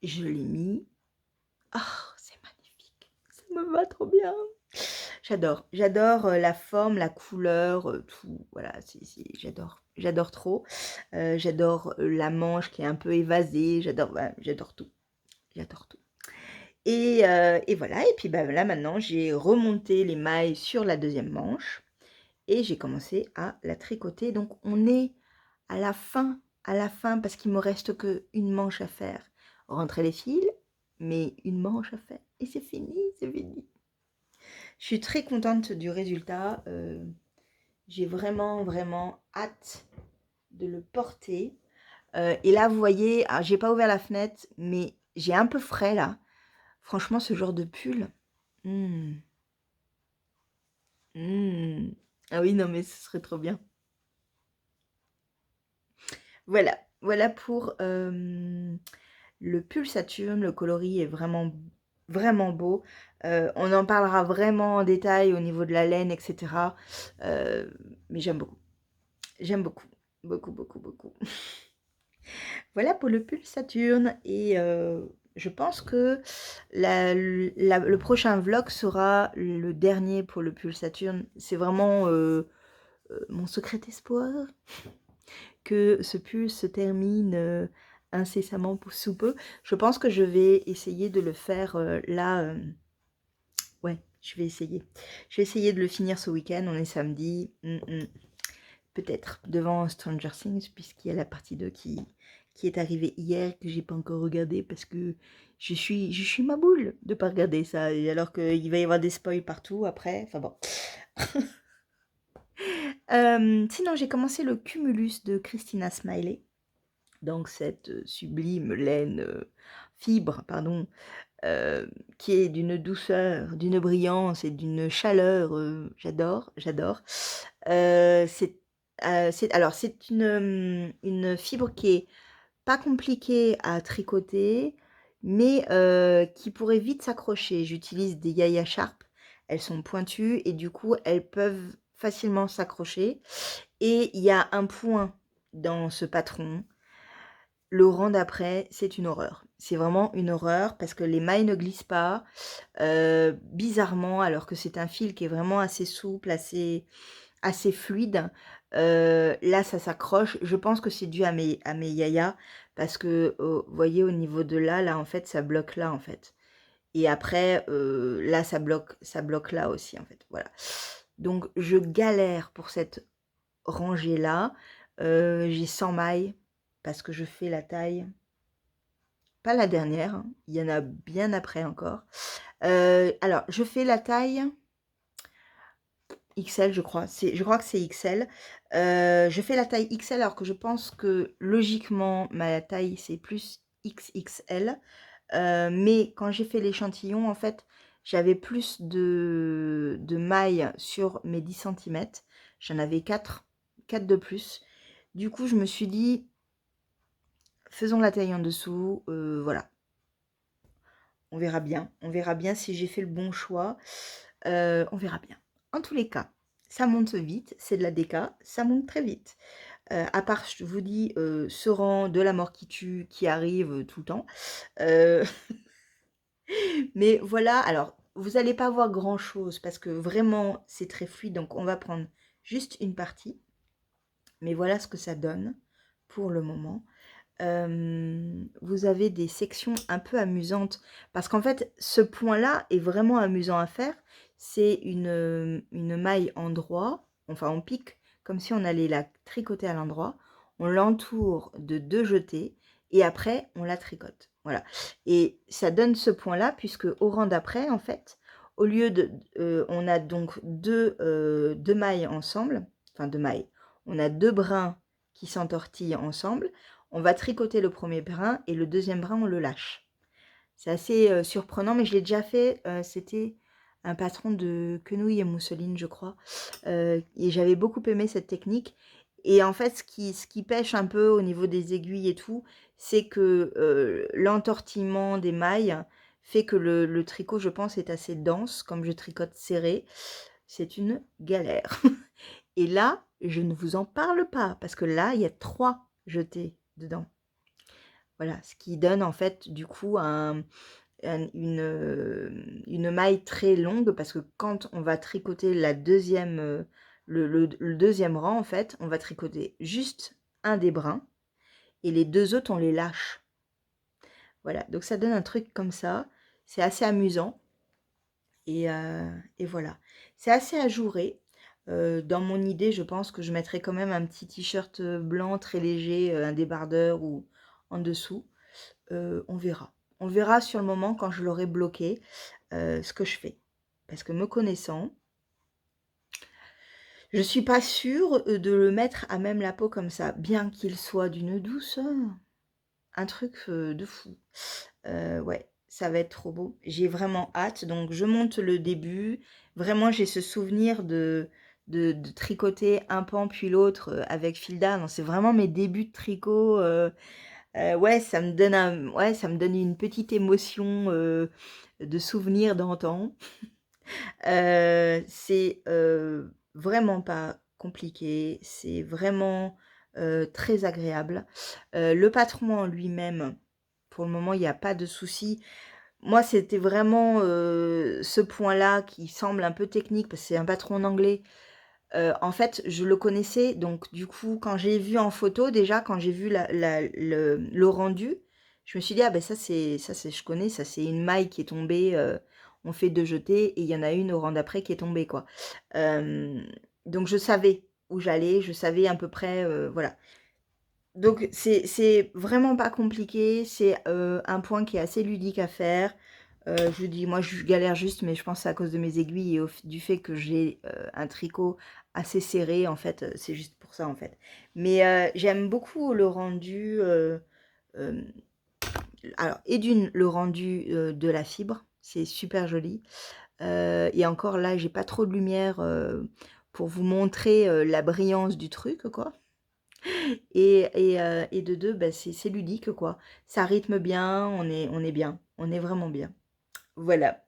Je l'ai mis. Oh, c'est magnifique. Ça me va trop bien. J'adore. J'adore la forme, la couleur, tout. Voilà, j'adore trop. J'adore la manche qui est un peu évasée. J'adore tout. J'adore tout. Et voilà, et puis là maintenant j'ai remonté les mailles sur la deuxième manche et j'ai commencé à la tricoter. Donc on est à la fin parce qu'il me reste qu'une manche à faire. Rentrer les fils, mais une manche à faire et c'est fini, c'est fini. Je suis très contente du résultat. J'ai vraiment, vraiment hâte de le porter. Et là, vous voyez, j'ai pas ouvert la fenêtre, mais j'ai un peu frais là. Franchement, ce genre de pull. Ah oui, non, mais ce serait trop bien. Voilà, voilà pour le pull Saturne. Le coloris est vraiment, vraiment beau. On en parlera vraiment en détail au niveau de la laine, etc. Mais j'aime beaucoup. J'aime beaucoup. Beaucoup, beaucoup, beaucoup. Voilà pour le pull Saturne. Et je pense que le prochain vlog sera le dernier pour le pull Saturne. C'est vraiment mon secret espoir que ce pull se termine incessamment sous peu. Je pense que je vais essayer de le faire là. Ouais, je vais essayer. Je vais essayer de le finir ce week-end. On est samedi. Peut-être devant Stranger Things, puisqu'il y a la partie 2 qui est arrivée hier, que j'ai pas encore regardé parce que je suis ma boule de pas regarder ça, et alors qu'il va y avoir des spoils partout après, enfin bon. Sinon, j'ai commencé le Cumulus de Christina Smiley, donc cette sublime laine fibre, pardon, qui est d'une douceur, d'une brillance et d'une chaleur. J'adore. C'est une fibre qui est pas compliquée à tricoter, mais qui pourrait vite s'accrocher. J'utilise des Yaya Sharp. elles sont pointues et du coup, elles peuvent facilement s'accrocher. Et il y a un point dans ce patron, le rang d'après, c'est une horreur. C'est vraiment une horreur parce que les mailles ne glissent pas, bizarrement, alors que c'est un fil qui est vraiment assez souple, assez fluide. Là, ça s'accroche. Je pense que c'est dû à mes yayas parce que, vous voyez, au niveau de là, en fait, ça bloque là, en fait. Et après, là, ça bloque là aussi, en fait. Voilà. Donc, je galère pour cette rangée-là. J'ai 100 mailles parce que je fais la taille, pas la dernière, hein, il y en a bien après encore. Alors, je fais la taille XL, je crois. Je crois que c'est XL. Je fais la taille XL alors que je pense que logiquement, ma taille, c'est plus XXL. Mais quand j'ai fait l'échantillon, en fait, j'avais plus de mailles sur mes 10 centimètres. J'en avais 4 de plus. Du coup, je me suis dit, faisons la taille en dessous. Voilà, on verra bien si j'ai fait le bon choix. On verra bien. En tous les cas, ça monte vite, c'est de la déca, ça monte très vite. À part, je vous dis, ce rang de la mort qui tue, qui arrive tout le temps. Euh, mais voilà, alors, vous n'allez pas voir grand-chose parce que vraiment, c'est très fluide. Donc, on va prendre juste une partie. Mais voilà ce que ça donne pour le moment. Vous avez des sections un peu amusantes parce qu'en fait ce point là est vraiment amusant à faire. C'est une maille en droit, enfin on pique comme si on allait la tricoter à l'endroit, on l'entoure de 2 jetés et après on la tricote, voilà. Et ça donne ce point là puisque au rang d'après en fait, au lieu de on a donc deux mailles ensemble, enfin deux mailles, on a 2 brins qui s'entortillent ensemble. On va tricoter le premier brin et le deuxième brin, on le lâche. C'est assez surprenant, mais je l'ai déjà fait. C'était un patron de quenouille et mousseline, je crois. Et j'avais beaucoup aimé cette technique. Et en fait, ce qui pêche un peu au niveau des aiguilles et tout, c'est que l'entortillement des mailles fait que le tricot, je pense, est assez dense. Comme je tricote serré, c'est une galère. Et là, je ne vous en parle pas, parce que là, il y a 3 jetés dedans. Voilà, ce qui donne en fait du coup une maille très longue, parce que quand on va tricoter la deuxième, le deuxième rang, en fait, on va tricoter juste un des brins, et les 2 autres, on les lâche. Voilà, donc ça donne un truc comme ça, c'est assez amusant, et voilà. C'est assez ajouré. Dans mon idée, je pense que je mettrai quand même un petit t-shirt blanc très léger, un débardeur ou en dessous. On verra. On verra sur le moment quand je l'aurai bloqué, ce que je fais. Parce que me connaissant, je suis pas sûre de le mettre à même la peau comme ça, bien qu'il soit d'une douceur. Un truc de fou. Ouais, ça va être trop beau. J'ai vraiment hâte. Donc, je monte le début. Vraiment, j'ai ce souvenir de tricoter un pan puis l'autre avec Filda. Non, c'est vraiment mes débuts de tricot. Ouais, ouais, ça me donne une petite émotion de souvenir d'antan. C'est vraiment pas compliqué. C'est vraiment très agréable. Le patron en lui-même, pour le moment, il n'y a pas de souci. Moi, c'était vraiment ce point-là qui semble un peu technique parce que c'est un patron en anglais. En fait, je le connaissais, donc du coup, quand j'ai vu en photo, déjà, quand j'ai vu le rendu, je me suis dit, ah ben ça c'est, je connais, ça c'est une maille qui est tombée, on fait 2 jetés, et il y en a une au rang d'après qui est tombée, quoi. Donc je savais où j'allais, je savais à peu près, voilà. Donc c'est vraiment pas compliqué, c'est un point qui est assez ludique à faire. Je vous dis, moi je galère juste, mais je pense que c'est à cause de mes aiguilles et du fait que j'ai un tricot assez serré, en fait, c'est juste pour ça, en fait. Mais j'aime beaucoup le rendu, euh, alors, et d'une, le rendu de la fibre, c'est super joli. Et encore là, j'ai pas trop de lumière pour vous montrer la brillance du truc, quoi. Et de deux, bah, c'est ludique, quoi. Ça rythme bien, on est bien, on est vraiment bien. Voilà.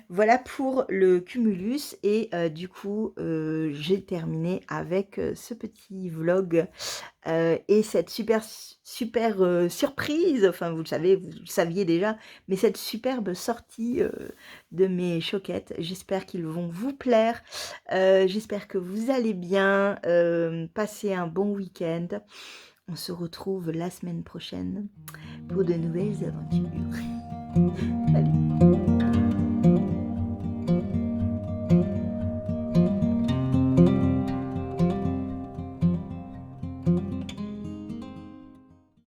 Voilà pour le cumulus et du coup, j'ai terminé avec, ce petit vlog, et cette super, surprise, enfin vous le savez, vous le saviez déjà, mais cette superbe sortie, de mes choquettes. J'espère qu'ils vont vous plaire, j'espère que vous allez bien, passez un bon week-end. On se retrouve la semaine prochaine pour de nouvelles aventures. Salut.